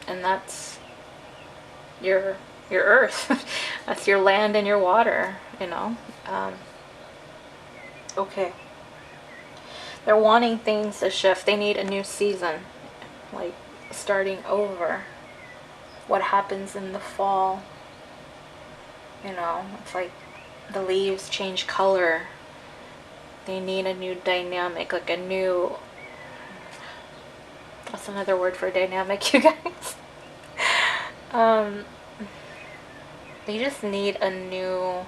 And that's your earth. That's your land and your water, you know. Okay. They're wanting things to shift. They need a new season. Like starting over. What happens in the fall. You know, it's like the leaves change color. They need a new dynamic, like a new... What's another word for dynamic, you guys? They just need a new...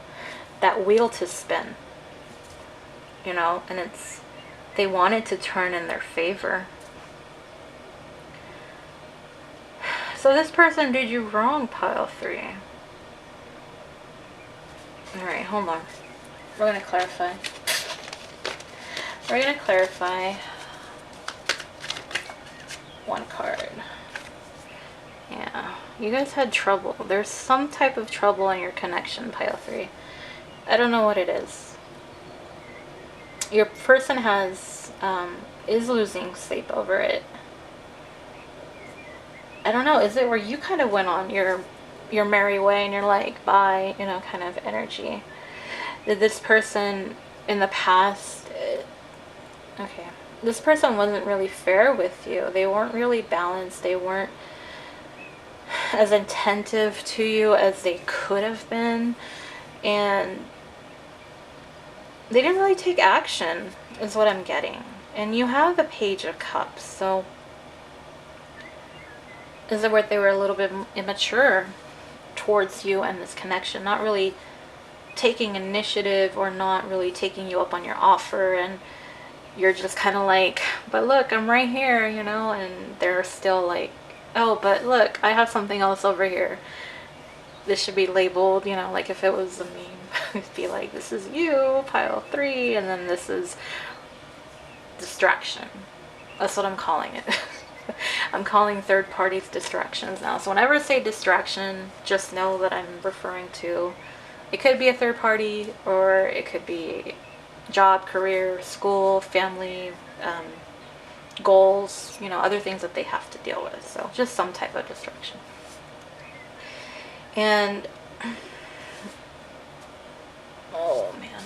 that wheel to spin. You know, and it's... they want it to turn in their favor. So this person did you wrong, pile 3. Alright, hold on. We're going to clarify. We're going to clarify one card. Yeah, you guys had trouble. There's some type of trouble in your connection, pile 3. I don't know what it is. Your person has, is losing sleep over it. I don't know, is it where you kind of went on your merry way and you're like, bye, you know, kind of energy? Did this person in the past, okay, this person wasn't really fair with you. They weren't really balanced. They weren't as attentive to you as they could have been. And they didn't really take action, is what I'm getting. And you have the Page of Cups, so is it where they were a little bit immature towards you and this connection, not really taking initiative or not really taking you up on your offer, and you're just kind of like, but look, I'm right here, you know, and they're still like, oh, but look, I have something else over here. This should be labeled, you know, like if it was a meme, it'd be like, this is you, pile 3, and then this is distraction. That's what I'm calling it. I'm calling third parties distractions now. So whenever I say distraction, just know that I'm referring to, it could be a third party, or it could be job, career, school, family, goals, you know, other things that they have to deal with. So just some type of distraction. And oh man,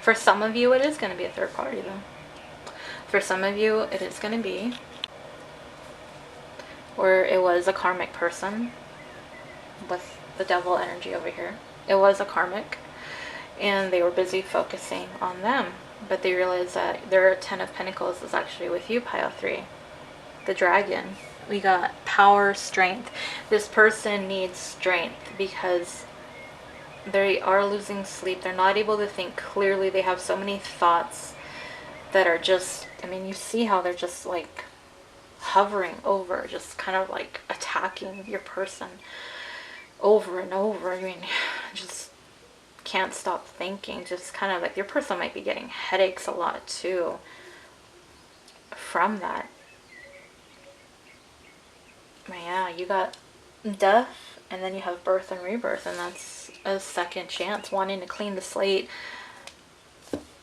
for some of you it is going to be a third party though. For some of you it is going to be, or it was a karmic person with the devil energy over here. It was a karmic and they were busy focusing on them, but they realized that their 10 of Pentacles is actually with you, pile 3. The dragon. We got power, strength. This person needs strength because they are losing sleep. They're not able to think clearly. They have so many thoughts that are just, I mean, you see how they're just like hovering over, just kind of like attacking your person over and over. I mean, just can't stop thinking. Just kind of like your person might be getting headaches a lot too from that. Yeah, you got death, and then you have birth and rebirth, and that's a second chance, wanting to clean the slate.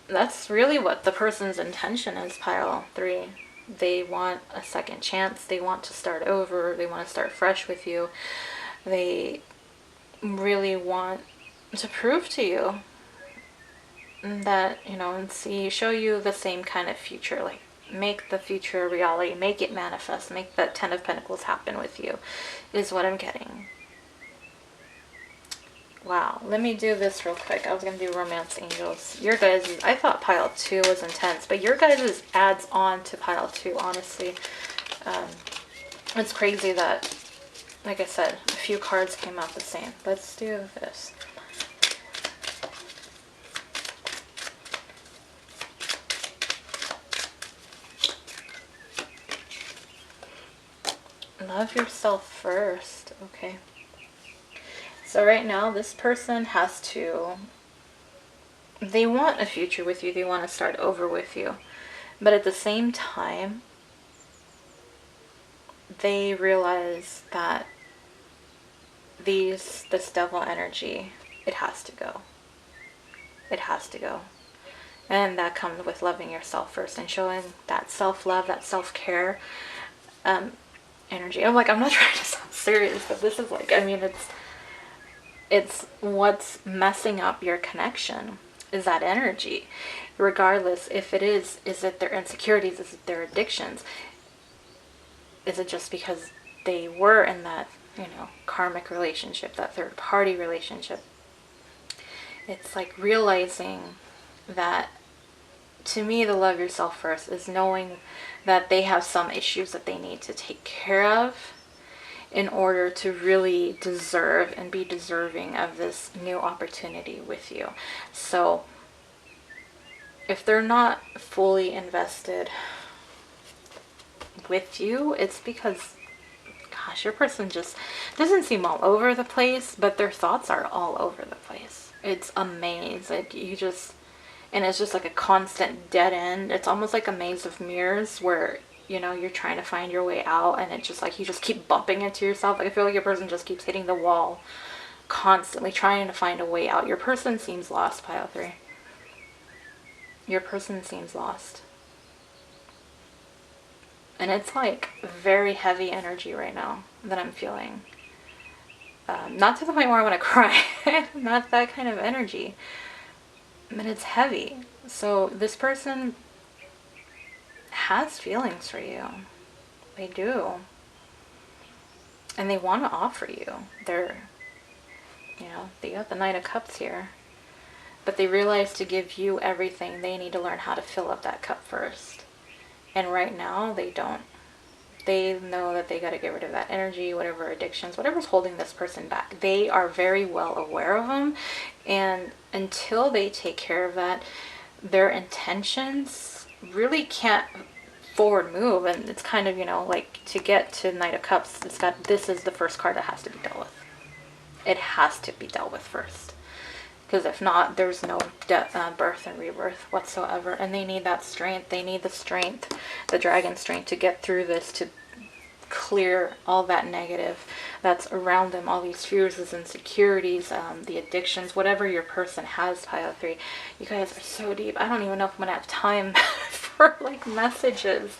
That's really what the person's intention is, pile 3. They want a second chance. They want to start over. They want to start fresh with you. They really want to prove to you that, you know, and show you the same kind of future, like make the future a reality, make it manifest, make that 10 of Pentacles happen with you, is what I'm getting. Wow, let me do this real quick. I was going to do Romance Angels. Your guys', I thought pile 2 was intense, but your guys' adds on to pile 2, honestly. It's crazy that, like I said, a few cards came out the same. Let's do this. Love yourself first. Okay. So right now, this person has to they want a future with you. They want to start over with you. But at the same time, they realize that this devil energy, it has to go. It has to go. And that comes with loving yourself first and showing that self-love, that self-care energy. I'm like, I'm not trying to sound serious, but this is like, I mean, it's what's messing up your connection is that energy. Regardless if it is it their insecurities, is it their addictions? Is it just because they were in that, karmic relationship, that third party relationship? It's like realizing that, to me, the love yourself first is knowing that they have some issues that they need to take care of in order to really deserve and be deserving of this new opportunity with you. So if they're not fully invested with you, it's because, gosh, your person just doesn't seem all over the place, but their thoughts are all over the place. It's amazing. And it's just like a constant dead end. It's almost like a maze of mirrors where, you're trying to find your way out, and it's just like you just keep bumping into yourself. Like, I feel like your person just keeps hitting the wall, constantly trying to find a way out. Your person seems lost, pile 3. Your person seems lost. And it's like very heavy energy right now that I'm feeling. Not to the point where I want to cry. Not that kind of energy. But it's heavy. So this person has feelings for you. They do. And they want to offer you. They got the Knight of Cups here. But they realize to give you everything, they need to learn how to fill up that cup first. And right now, they don't. They know that they got to get rid of that energy, whatever addictions, whatever's holding this person back. They are very well aware of them. And until they take care of that, their intentions really can't forward move. And it's kind of, like to get to Knight of Cups, this is the first card that has to be dealt with. It has to be dealt with first. Because if not, there's no birth and rebirth whatsoever. And they need that strength. They need the strength, the dragon strength, to get through this, to clear all that negative that's around them, all these fears, these insecurities, the addictions, whatever your person has, pile 3. You guys are so deep. I don't even know if I'm going to have time for, like, messages.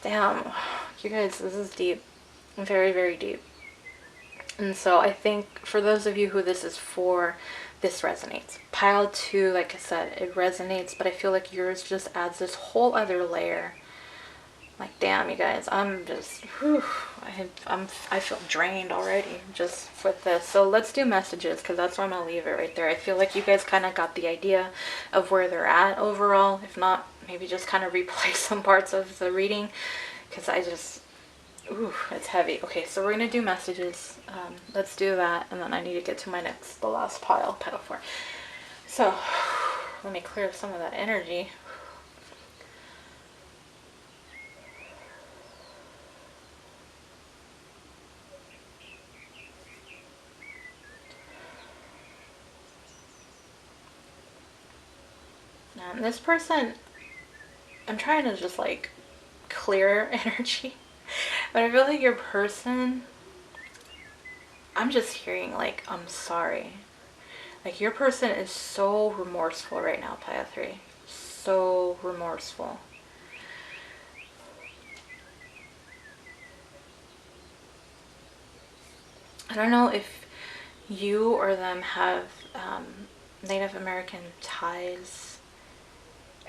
Damn. You guys, this is deep. Very, very deep. And so I think for those of you who this is for, this resonates. Pile 2, like I said, it resonates, but I feel like yours just adds this whole other layer. Like, damn, you guys, I'm just, I feel drained already just with this. So let's do messages, because that's where I'm going to leave it right there. I feel like you guys kind of got the idea of where they're at overall. If not, maybe just kind of replay some parts of the reading, because it's heavy. Okay, so we're going to do messages. Let's do that, and then I need to get to the last pile 4. So, let me clear some of that energy. This person, I'm trying to just like clear energy, but I feel like your person, I'm just hearing like, I'm sorry. Like, your person is so remorseful right now, pile 3. So remorseful. I don't know if you or them have Native American ties.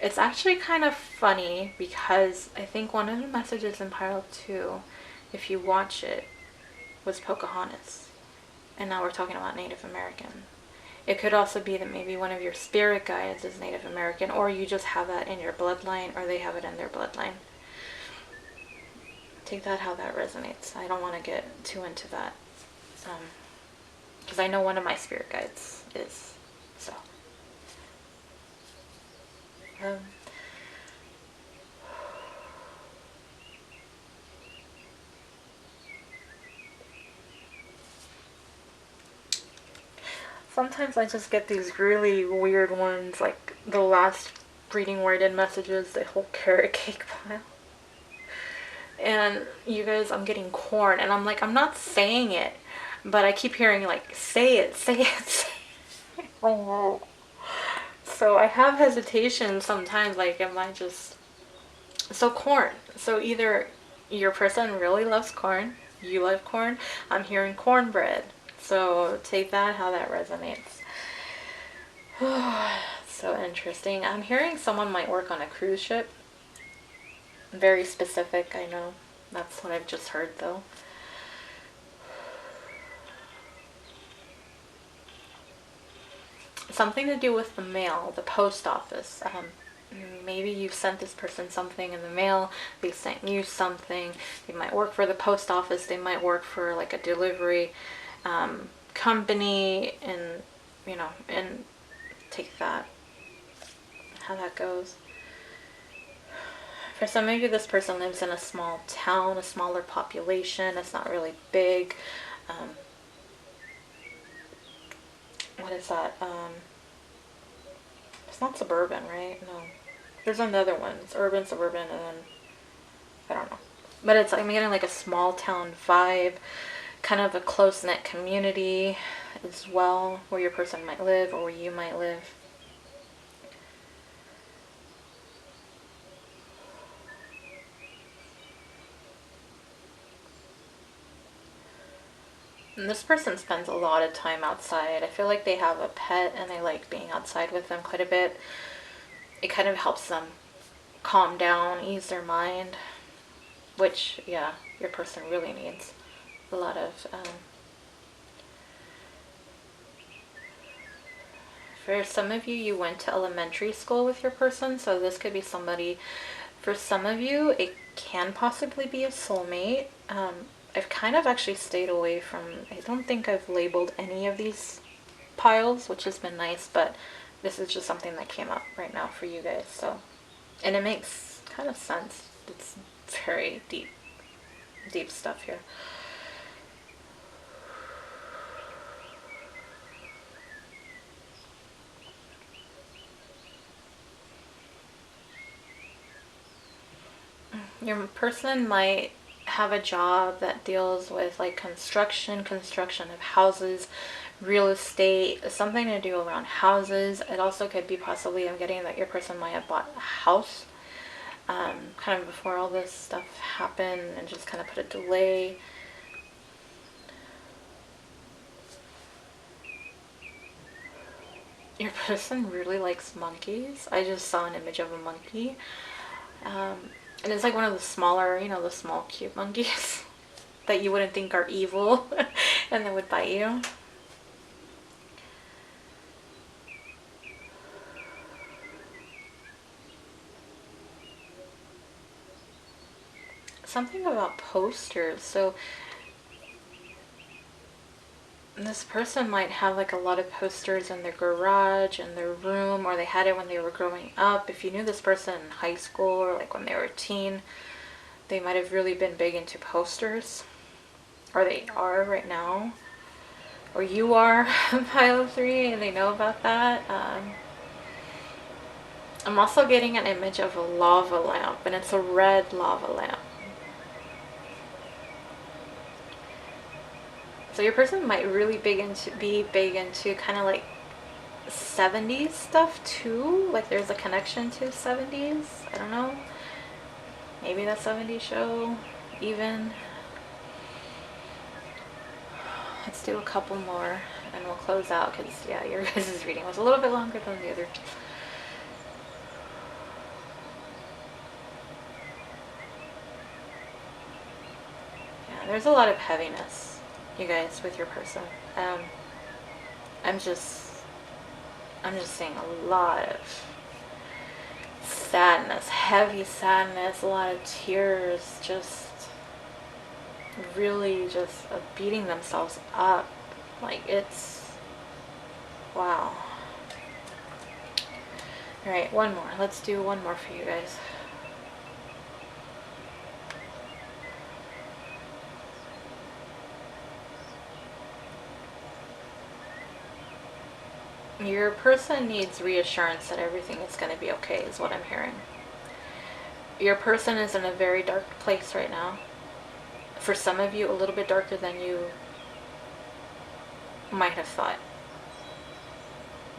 It's actually kind of funny because I think one of the messages in pile 2, if you watch it, was Pocahontas. And now we're talking about Native American. It could also be that maybe one of your spirit guides is Native American, or you just have that in your bloodline, or they have it in their bloodline. Take that how that resonates. I don't want to get too into that. Because I know one of my spirit guides is. So. Sometimes I just get these really weird ones, like the last reading where I did messages, the whole carrot cake pile. And you guys, I'm getting corn, and I'm like, I'm not saying it, but I keep hearing like, say it, say it, say it. Oh. So I have hesitation sometimes, like, am I just... So corn. So either your person really loves corn, you love corn, I'm hearing cornbread. So take that how that resonates. So interesting. I'm hearing someone might work on a cruise ship. Very specific, I know. That's what I've just heard though. Something to do with the mail, the post office. Maybe you've sent this person something in the mail, they sent you something. They might work for the post office, they might work for like a delivery company, and you know, and take that, how that goes. For some of you, this person lives in a small town, a smaller population. It's not really big. What is that? It's not suburban, right? No. There's another one. It's urban, suburban, and then I don't know. But it's like, I'm getting like a small town vibe, kind of a close-knit community as well, where your person might live or where you might live. And this person spends a lot of time outside. I feel like they have a pet and they like being outside with them quite a bit. It kind of helps them calm down, ease their mind, which, yeah, your person really needs a lot of... For some of you, you went to elementary school with your person, so this could be somebody... For some of you, it can possibly be a soulmate. I've kind of actually stayed away from... I don't think I've labeled any of these piles, which has been nice, but this is just something that came up right now for you guys. So, and it makes kind of sense. It's very deep stuff here. Your person might have a job that deals with like construction of houses, real estate, something to do around houses. It also could be possibly, I'm getting that your person might have bought a house kind of before all this stuff happened and just kind of put a delay. Your person really likes monkeys. I just saw an image of a monkey. And it's like one of the smaller, you know, the small cute monkeys that you wouldn't think are evil and that would bite you. Something about posters. So this person might have like a lot of posters in their garage, in their room, or they had it when they were growing up. If you knew this person in high school or like when they were a teen, they might have really been big into posters, or they are right now, or you are pile 3 and they know about that. I'm also getting an image of a lava lamp, and it's a red lava lamp. So your person might really be big into kind of like 70s stuff too. Like there's a connection to 70s. I don't know. Maybe that 70s show even. Let's do a couple more and we'll close out because, yeah, your guys' reading was a little bit longer than the other. Yeah, there's a lot of heaviness, you guys, with your person. I'm just seeing a lot of sadness, heavy sadness, a lot of tears, just really just beating themselves up. Like, it's, wow. Alright, one more. Let's do one more for you guys. Your person needs reassurance that everything is going to be okay, is what I'm hearing. Your person is in a very dark place right now. For some of you, a little bit darker than you might have thought.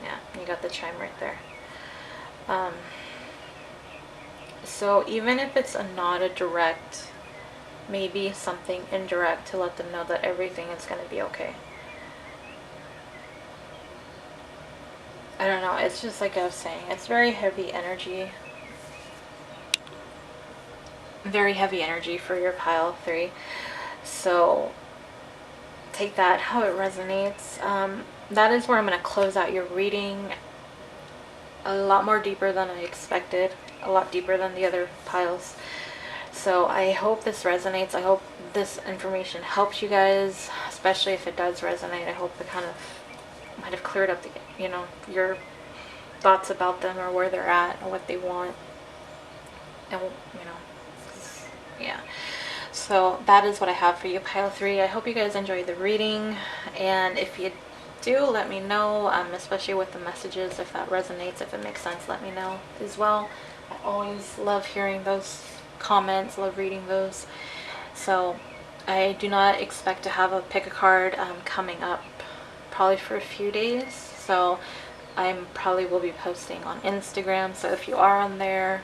Yeah, you got the chime right there. So even if it's not a direct, maybe something indirect to let them know that everything is going to be okay. I don't know, it's just like I was saying, it's very heavy energy. Very heavy energy for your pile 3. So take that how it resonates. That is where I'm going to close out your reading. A lot more deeper than I expected. A lot deeper than the other piles. So I hope this resonates. I hope this information helps you guys, especially if it does resonate. I hope it kind of might have cleared up the, you know, your thoughts about them or where they're at and what they want. And, you know, yeah. So that is what I have for you, pile 3. I hope you guys enjoyed the reading, and if you do, let me know, especially with the messages, if that resonates, if it makes sense, let me know as well. I always love hearing those comments, love reading those. So I do not expect to have a pick a card coming up probably for a few days, so I probably will be posting on Instagram, so if you are on there,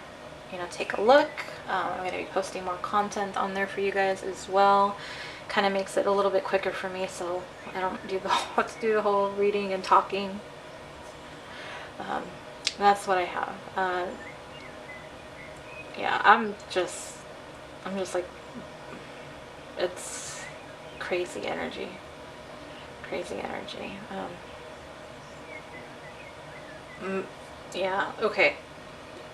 you know, take a look. I'm going to be posting more content on there for you guys as well. Kind of makes it a little bit quicker for me, so I don't do have to do the whole reading and talking. That's what I have. Yeah, I'm just like, it's crazy energy. Crazy energy. Yeah, okay.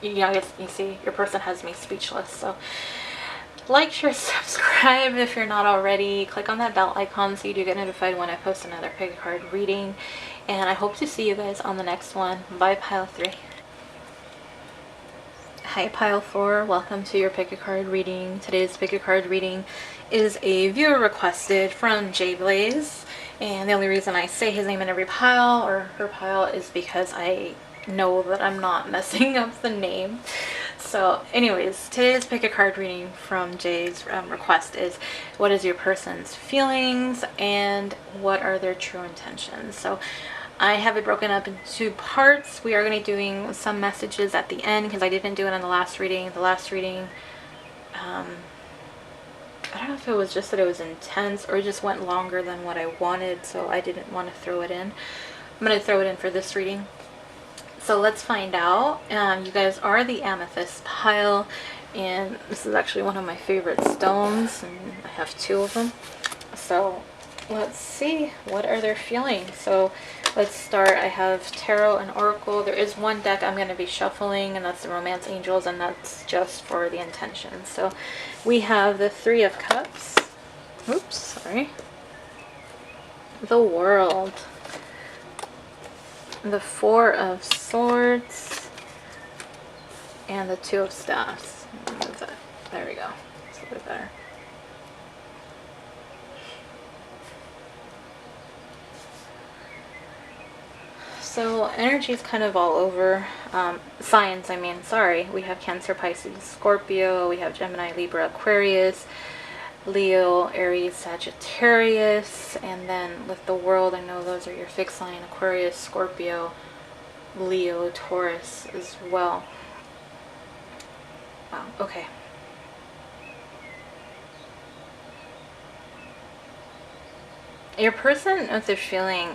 You see, your person has me speechless. So like, share, subscribe if you're not already. Click on that bell icon so you do get notified when I post another pick a card reading. And I hope to see you guys on the next one. Bye, pile 3. Hi, pile 4. Welcome to your pick a card reading. Today's pick a card reading is a viewer requested from Jay Blaze. And the only reason I say his name in every pile or her pile is because I know that I'm not messing up the name. So anyways, today's pick a card reading from Jay's request is, what is your person's feelings and what are their true intentions? So I have it broken up into 2 parts. We are going to be doing some messages at the end because I didn't do it in the last reading. The last reading, I don't know if it was just that it was intense or it just went longer than what I wanted, so I didn't want to throw it in. I'm going to throw it in for this reading. So let's find out. You guys are the Amethyst pile, and this is actually one of my favorite stones, and I have 2 of them. So let's see, what are their feelings? So let's start. I have Tarot and Oracle. There is one deck I'm going to be shuffling, and that's the Romance Angels, and that's just for the intention. So we have the 3 of Cups. Oops, sorry. The World. The 4 of Swords. And the 2 of Staffs. There we go. It's a little bit better. So energy is kind of all over. Signs, I mean, sorry. We have Cancer, Pisces, Scorpio. We have Gemini, Libra, Aquarius, Leo, Aries, Sagittarius. And then with the World, I know those are your fixed sign: Aquarius, Scorpio, Leo, Taurus as well. Wow, okay. Your person, what they're feeling,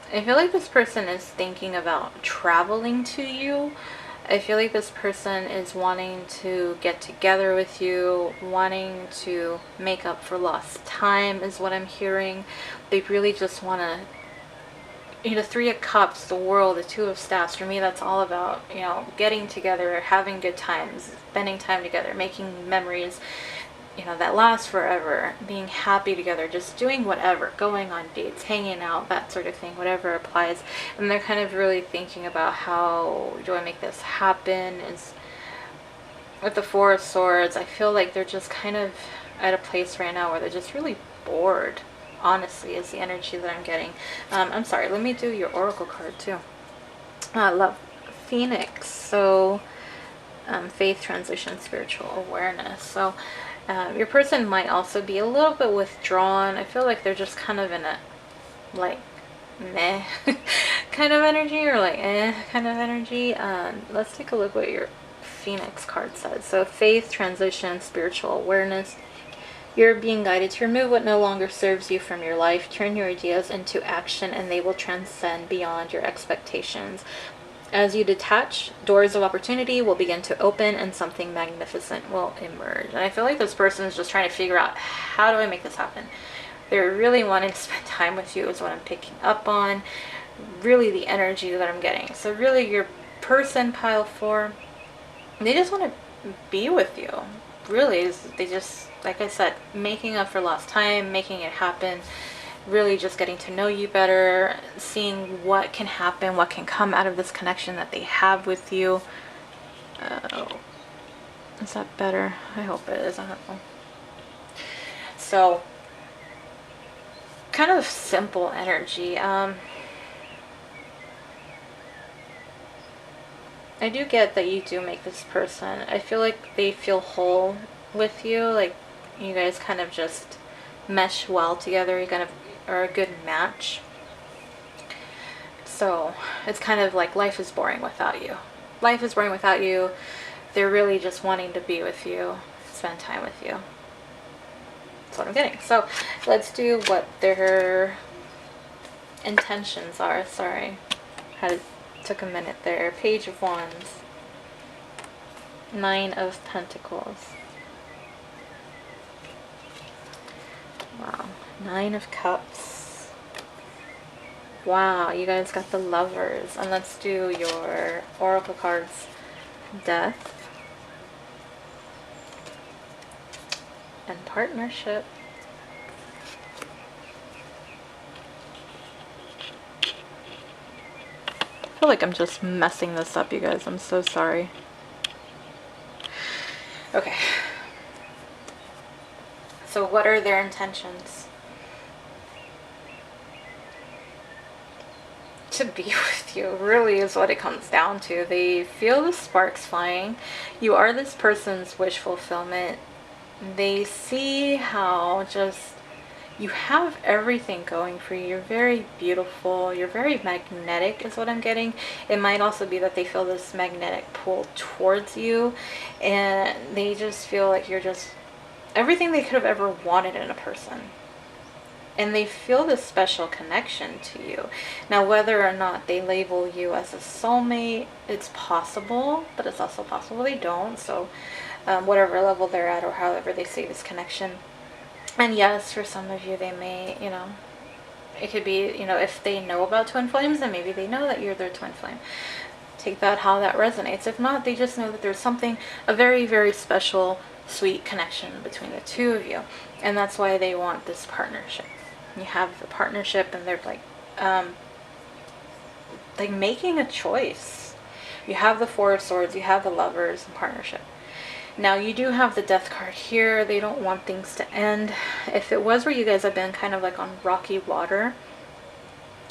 I feel like this person is thinking about traveling to you. I feel like this person is wanting to get together with you, wanting to make up for lost time is what I'm hearing. They really just want to, you know, 3 of Cups, the World, the 2 of Staffs. For me, that's all about, you know, getting together, having good times, spending time together, making memories, you know, that last forever, being happy together, just doing whatever, going on dates, hanging out, that sort of thing, whatever applies. And they're kind of really thinking about, how do I make this happen? Is with the 4 of Swords, I feel like they're just kind of at a place right now where they're just really bored. honestly, is the energy that I'm getting. I'm sorry, let me do your oracle card too. Love. Phoenix. So faith, transition, spiritual awareness. So your person might also be a little bit withdrawn. I feel like they're just kind of in a like meh kind of energy, or like kind of energy. Let's take a look what your Phoenix card says. So faith, transition, spiritual awareness. You're being guided to remove what no longer serves you from your life. Turn your ideas into action and they will transcend beyond your expectations. As you detach, doors of opportunity will begin to open and something magnificent will emerge. And I feel like this person is just trying to figure out, how do I make this happen? They're really wanting to spend time with you is what I'm picking up on. Really the energy that I'm getting. So really your person, pile 4, they just want to be with you. Really, they just, like I said, making up for lost time, making it happen. Really just getting to know you better, seeing what can happen, what can come out of this connection that they have with you. Oh, is that better? I hope it is. I don't know. So, kind of simple energy. I do get that you do make this person. I feel like they feel whole with you. Like, you guys kind of just mesh well together. You kind of are a good match. So it's kind of like life is boring without you. Life is boring without you. They're really just wanting to be with you, spend time with you. That's what I'm getting. So let's do what their intentions are. Sorry, took a minute there. Page of Wands, 9 of Pentacles. Wow, 9 of Cups. Wow, you guys got the Lovers. And let's do your oracle cards. Death and Partnership. I feel like I'm just messing this up, you guys. I'm so sorry. Okay. So what are their intentions? To be with you, really, is what it comes down to. They feel the sparks flying. You are this person's wish fulfillment. They see how just you have everything going for you. You're very beautiful. You're very magnetic is what I'm getting. It might also be that they feel this magnetic pull towards you, and they just feel like you're just everything they could have ever wanted in a person. And they feel this special connection to you. Now, whether or not they label you as a soulmate, it's possible, but it's also possible they don't. So whatever level they're at, or however they see this connection. And yes, for some of you, they may, it could be, if they know about twin flames, then maybe they know that you're their twin flame. Take that how that resonates. If not, they just know that there's something, a very, very special, sweet connection between the two of you. And that's why they want this partnership. You have the partnership, and they're like making a choice. You have the Four of Swords, you have the Lovers and Partnership. Now, you do have the Death card here. They don't want things to end. If it was where you guys have been kind of like on rocky water,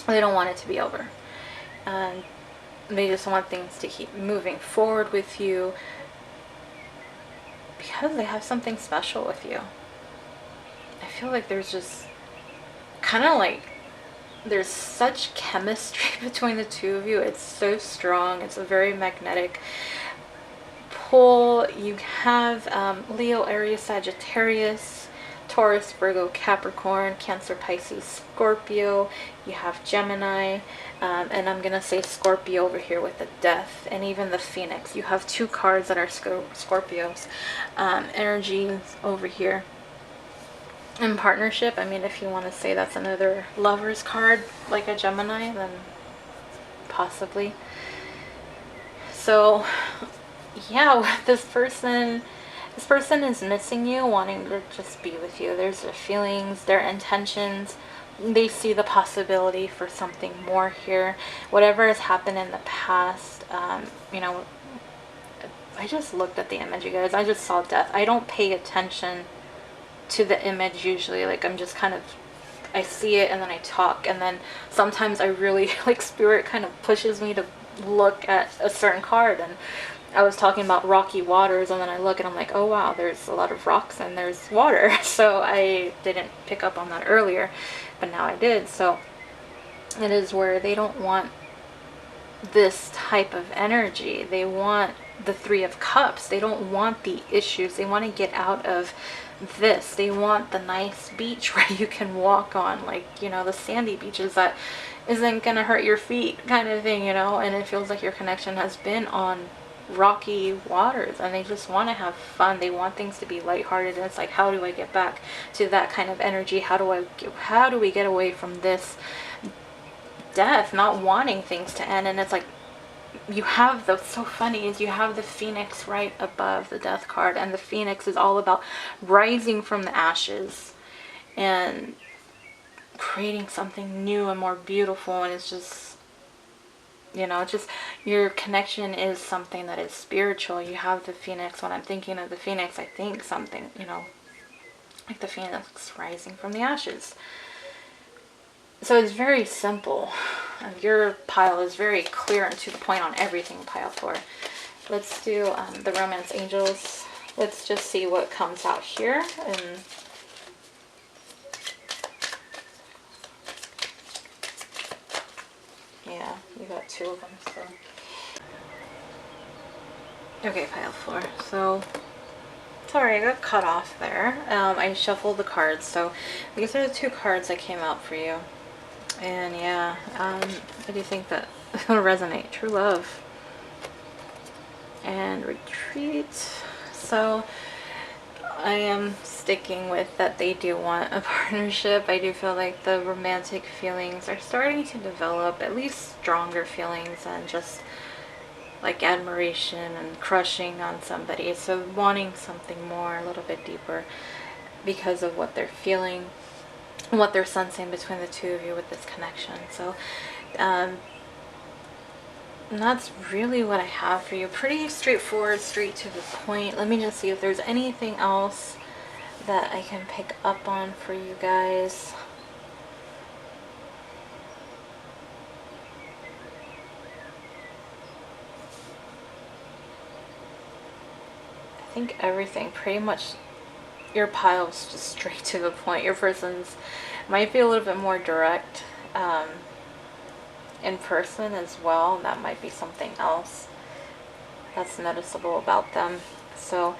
they don't want it to be over. And they just want things to keep moving forward with you, because they have something special with you. I feel like there's just kind of like there's such chemistry between the two of you. It's so strong. It's a very magnetic pull. You have Leo, Aries, Sagittarius, Taurus, Virgo, Capricorn, Cancer, Pisces, Scorpio. You have Gemini, and I'm gonna say Scorpio over here with the Death, and even the Phoenix. You have 2 cards that are Scorpios. Energies over here. In Partnership, I mean, if you want to say that's another Lover's card, like a Gemini, then possibly. So yeah, this person is missing you, wanting to just be with you. There's their feelings, their intentions. They see the possibility for something more here. Whatever has happened in the past, I just looked at the image, you guys. I just saw Death. I don't pay attention to the image usually. Like, I'm just kind of, I see it and then I talk, and then sometimes I really like spirit kind of pushes me to look at a certain card. And I was talking about rocky waters, and then I look and I'm like, oh wow, there's a lot of rocks and there's water. So I didn't pick up on that earlier, but now I did. So it is where they don't want this type of energy. They want the Three of Cups. They don't want the issues. They want to get out of this. They want the nice beach where you can walk on, like, you know, the sandy beaches that isn't gonna hurt your feet kind of thing, you know. And it feels like your connection has been on rocky waters, and they just want to have fun. They want things to be lighthearted, and it's like, how do I get back to that kind of energy? How do we get away from this death, not wanting things to end? And it's like, you have the, so funny is you have the Phoenix right above the Death card, and the Phoenix is all about rising from the ashes and creating something new and more beautiful. And it's just, you know, just your connection is something that is spiritual. You have the Phoenix. When I'm thinking of the Phoenix, I think something, you know, like the Phoenix rising from the ashes. So it's very simple. Your pile is very clear and to the point on everything, pile 4. Let's do the Romance Angels. Let's just see what comes out here. And yeah, you got 2 of them. So okay, pile 4. So sorry, I got cut off there. I shuffled the cards, so these are the 2 cards that came out for you. And yeah, I do think that it'll resonate. True love and retreat. So I am sticking with that they do want a partnership. I do feel like the romantic feelings are starting to develop, at least stronger feelings than just like admiration and crushing on somebody. So wanting something more, a little bit deeper, because of what they're feeling, what they're sensing between the 2 of you with this connection. So and that's really what I have for you. Pretty straightforward, straight to the point. Let me just see if there's anything else that I can pick up on for you guys. I think everything, pretty much, your pile is just straight to the point. Your person's might be a little bit more direct in person as well. That might be something else that's noticeable about them. So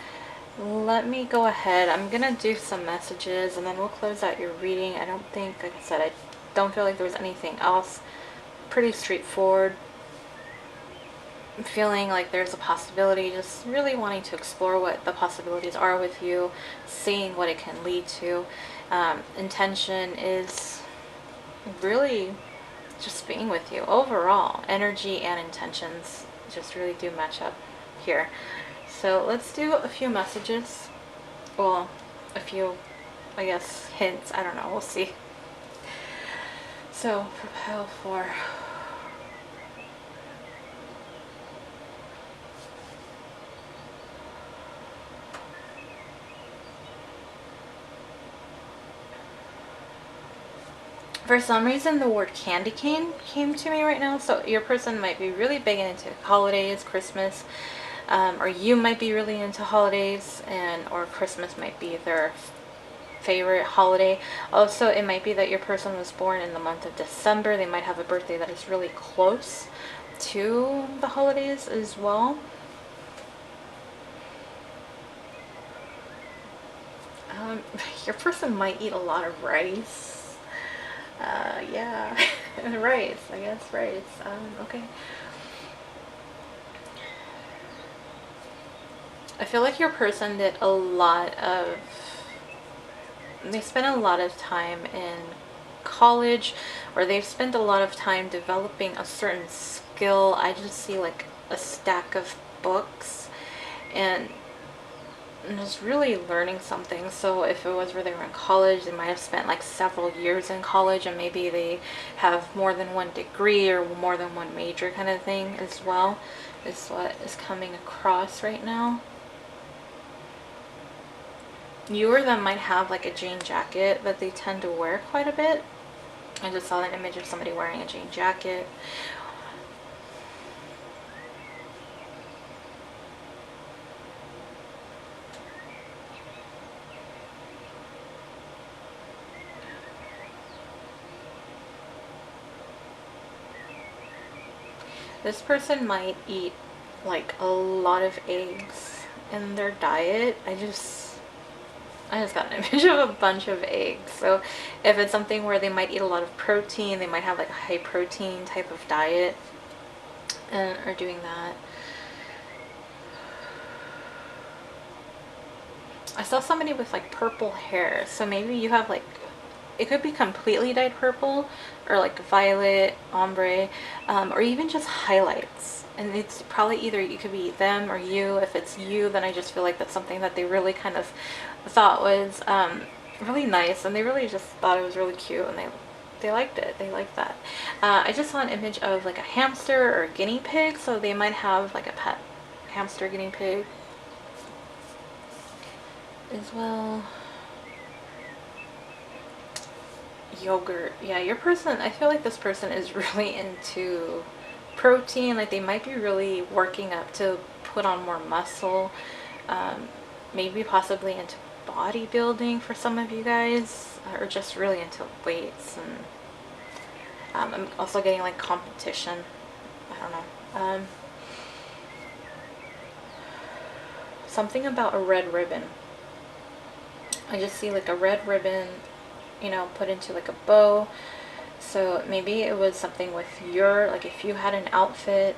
let me go ahead. I'm gonna do some messages and then we'll close out your reading. I don't think, like I said, I don't feel like there was anything else. Pretty straightforward. I'm feeling like there's a possibility, just really wanting to explore what the possibilities are with you, seeing what it can lead to. Intention is really just being with you. Overall, energy and intentions just really do match up here. So let's do a few messages. Well, a few, I guess, hints. I don't know. We'll see. So for pile 4. For some reason, the word candy cane came to me right now. So your person might be really big into holidays, Christmas, or you might be really into holidays, or Christmas might be their favorite holiday. Also, it might be that your person was born in the month of December. They might have a birthday that is really close to the holidays as well. Your person might eat a lot of rice. Yeah, rice, I guess, rice. Okay. I feel like your person did a lot of, they spent a lot of time in college, or they've spent a lot of time developing a certain skill. I just see like a stack of books and just really learning something. So if it was where they were in college, they might have spent like several years in college, and maybe they have more than one degree or more than one major kind of thing as well, is what is coming across right now. You or them might have like a jean jacket that they tend to wear quite a bit. I just saw an image of somebody wearing a jean jacket. This person might eat like a lot of eggs in their diet. I just got an image of a bunch of eggs. So if it's something where they might eat a lot of protein, they might have like a high protein type of diet and are doing that. I saw somebody with like purple hair. So maybe you have like, it could be completely dyed purple or like violet, ombre, or even just highlights. And it's probably either you could be them or you. If it's you, then I just feel like that's something that they really kind of thought was really nice, and they really just thought it was really cute, and they liked it. They liked that. I just saw an image of like a hamster or a guinea pig, so they might have like a pet hamster, guinea pig as well. Yogurt. Yeah, your person, I feel like this person is really into protein. Like they might be really working up to put on more muscle. Maybe possibly into bodybuilding for some of you guys, or just really into weights. And I'm also getting like competition. I don't know. Something about a red ribbon. I just see like a red ribbon, you know, put into like a bow. So maybe it was something with your, like if you had an outfit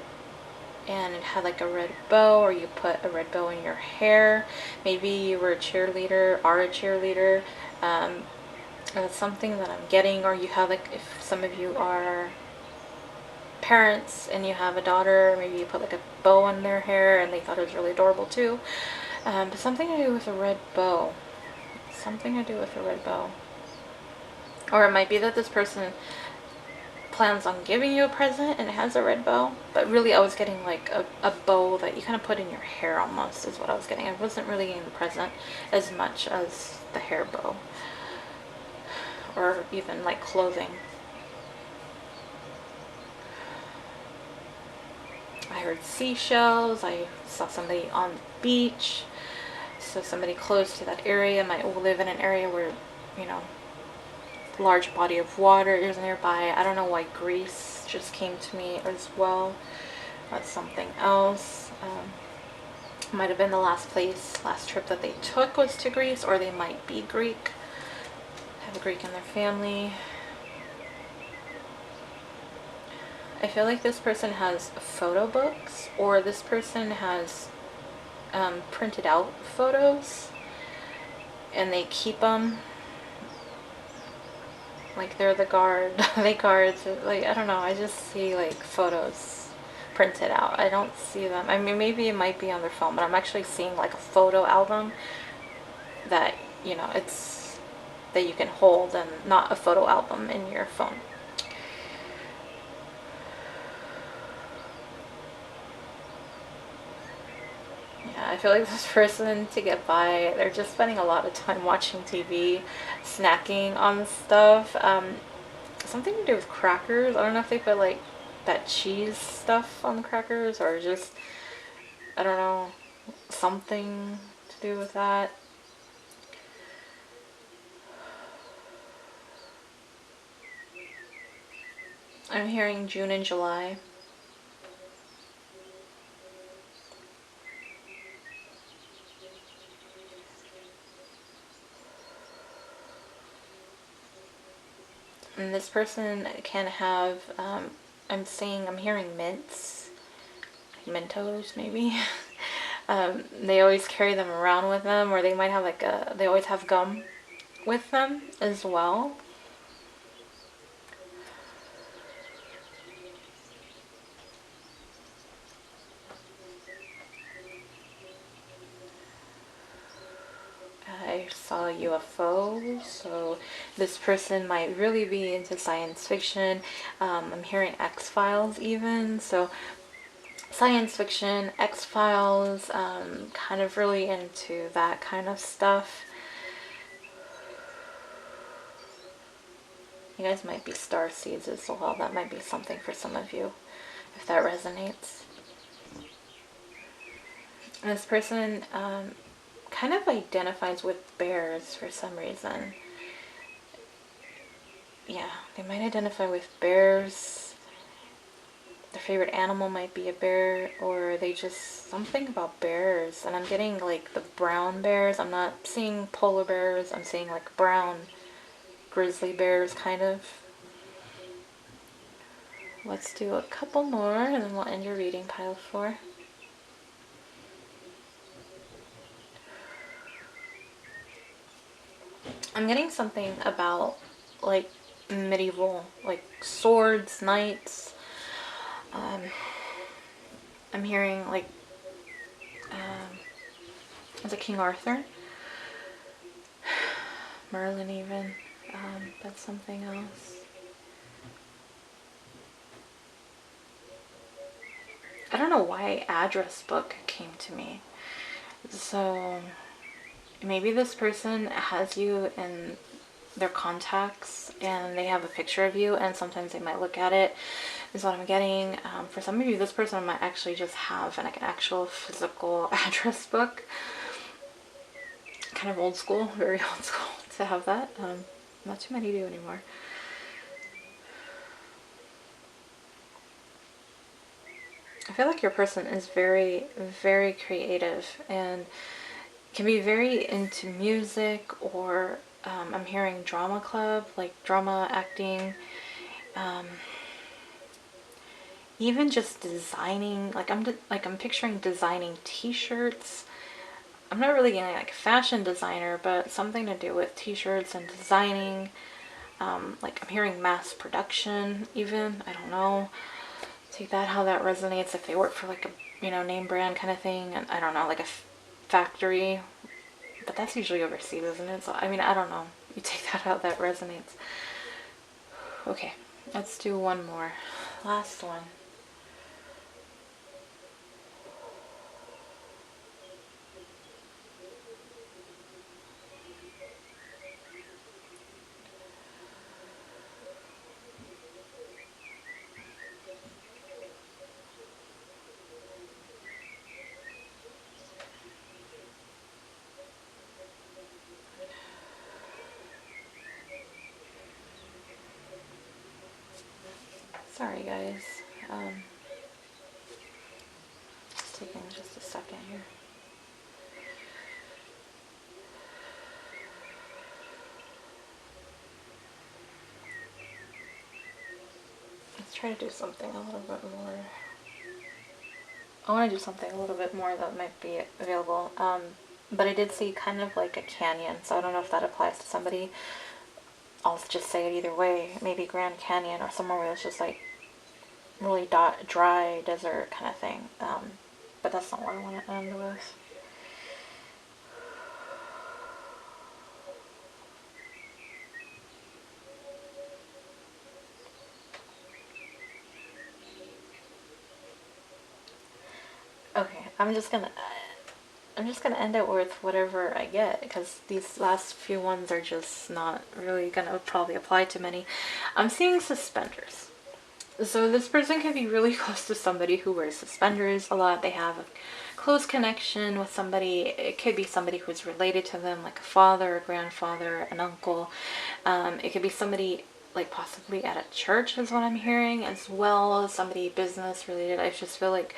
and it had like a red bow, or you put a red bow in your hair. Maybe you were a cheerleader, are a cheerleader. That's something that I'm getting. Or you have like, if some of you are parents and you have a daughter, maybe you put like a bow on their hair and they thought it was really adorable too. But something to do with a red bow. Something to do with a red bow. Or it might be that this person plans on giving you a present and it has a red bow, but really I was getting like a bow that you kind of put in your hair almost is what I was getting. I wasn't really getting the present as much as the hair bow, or even like clothing. I heard seashells. I saw somebody on the beach. So somebody close to that area might live in an area where, you know, large body of water is nearby. I don't know why Greece just came to me as well. That's something else. Might have been the last trip that they took was to Greece, or they might be Greek, have a Greek in their family. I feel like this person has photo books, or this person has printed out photos and they keep them. Like they're the guard, they guards, like I don't know, I just see like photos printed out. I don't see them, I mean maybe it might be on their phone, but I'm actually seeing like a photo album that, you know, it's that you can hold, and not a photo album in your phone. Yeah, I feel like this person, to get by, they're just spending a lot of time watching TV, snacking on stuff. Something to do with crackers. I don't know if they put like that cheese stuff on the crackers, or just, I don't know, something to do with that. I'm hearing June and July. And this person can have, I'm hearing mints, Mentos maybe. They always carry them around with them, or they might have like they always have gum with them as well. I saw a UFO, so this person might really be into science fiction. I'm hearing X-Files even, so science fiction, X-Files, kind of really into that kind of stuff. You guys might be star seeds as well. That might be something for some of you, if that resonates. And this person kind of identifies with bears for some reason. Yeah, they might identify with bears. Their favorite animal might be a bear, or they just, something about bears. And I'm getting like the brown bears. I'm not seeing polar bears. I'm seeing like brown grizzly bears kind of. Let's do a couple more and then we'll end your reading, pile 4. I'm getting something about like medieval, like swords, knights. I'm hearing like, is it King Arthur? Merlin even. That's something else. I don't know why address book came to me. So maybe this person has you in their contacts and they have a picture of you, and sometimes they might look at it, is what I'm getting. For some of you, this person might actually just have like an actual physical address book. Kind of old school, very old school to have that. Not too many do anymore. I feel like your person is very, very creative and can be very into music, or I'm hearing drama club, like drama acting, even just designing. Like I'm picturing designing t-shirts. I'm not really getting like fashion designer, but something to do with t-shirts and designing. Like I'm hearing mass production even. I don't know. Take that how that resonates. If they work for like a, you know, name brand kind of thing, and I don't know, like a factory, but that's usually overseas, isn't it? So I mean, I don't know. You take that how that resonates. Okay, let's do one more. Last one. Sorry guys, it's taking just a second here. Let's try to do something a little bit more. I want to do something a little bit more that might be available. But I did see kind of like a canyon, so I don't know if that applies to somebody. I'll just say it either way. Maybe Grand Canyon or somewhere where it's just like really dry desert kind of thing. But that's not what I want to end with. Okay, I'm just gonna end it with whatever I get, because these last few ones are just not really gonna probably apply to many. I'm seeing suspenders. So this person can be really close to somebody who wears suspenders a lot. They have a close connection with somebody. It could be somebody who's related to them, like a father, a grandfather, an uncle. It could be somebody like possibly at a church is what I'm hearing, as well as somebody business related. I just feel like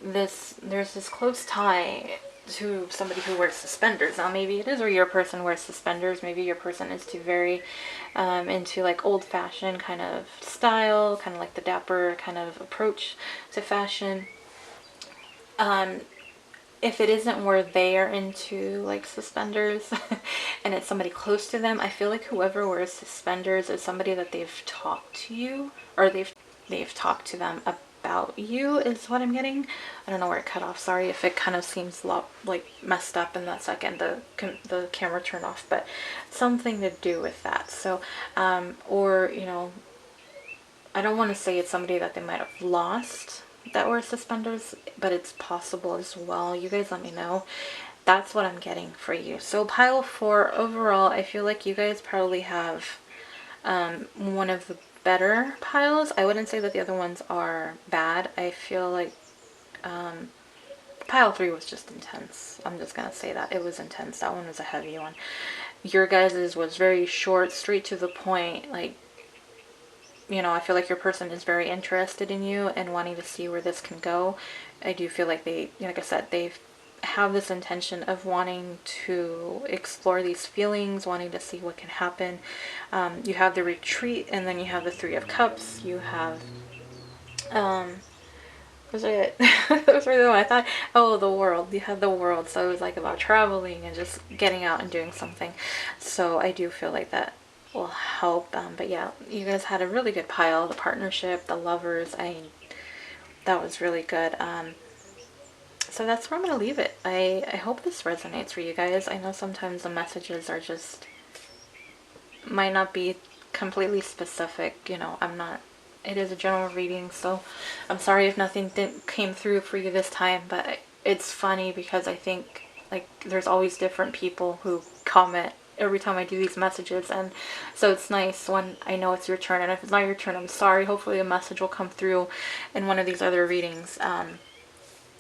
there's this close tie to somebody who wears suspenders. Now maybe it is where your person wears suspenders. Maybe your person is too very into like old-fashioned kind of style, kind of like the dapper kind of approach to fashion. If it isn't where they are into like suspenders and it's somebody close to them, I feel like whoever wears suspenders is somebody that they've talked to you, or they've talked to them about you, is what I'm getting. I don't know where it cut off. Sorry if it kind of seems like messed up in that second the camera turned off, but something to do with that. So or you know, I don't want to say it's somebody that they might have lost that wear suspenders, but it's possible as well. You guys let me know. That's what I'm getting for you. So pile 4 overall, I feel like you guys probably have one of the better piles. I wouldn't say that the other ones are bad. I feel like pile 3 was just intense. I'm just gonna say that. It was intense. That one was a heavy one. Your guys's was very short, straight to the point. Like, you know, I feel like your person is very interested in you and wanting to see where this can go. I do feel like they, like I said, they have this intention of wanting to explore these feelings, wanting to see what can happen. You have the retreat, and then you have the Three of Cups. You have, was it? Those were the one I thought. Oh, the world. You had the world, so it was like about traveling and just getting out and doing something. So I do feel like that will help. But yeah, you guys had a really good pile. The partnership, the lovers. That was really good. So that's where I'm gonna leave it. I hope this resonates for you guys. I know sometimes the messages are just might not be completely specific. You know, I'm not. It is a general reading, so I'm sorry if nothing came through for you this time. But it's funny because I think like there's always different people who comment every time I do these messages, and so it's nice when I know it's your turn. And if it's not your turn, I'm sorry. Hopefully a message will come through in one of these other readings.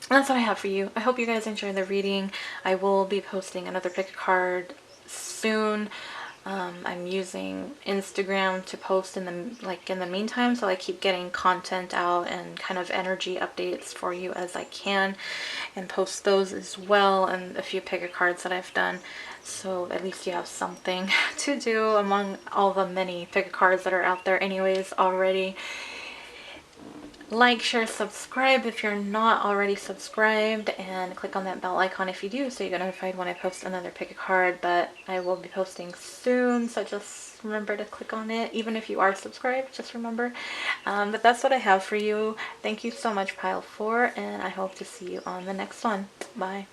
That's what I have for you. I hope you guys enjoy the reading. I will be posting another pick a card soon. I'm using Instagram to post in the meantime, so I keep getting content out and kind of energy updates for you as I can, and post those as well, and a few pick a cards that I've done. So at least you have something to do among all the many pick a cards that are out there anyways already. Like, share, subscribe if you're not already subscribed, and click on that bell icon if you do, so you get notified when I post another pick a card. But I will be posting soon, so just remember to click on it. Even if you are subscribed, just remember. But that's what I have for you. Thank you so much, Pile 4, and I hope to see you on the next one. Bye.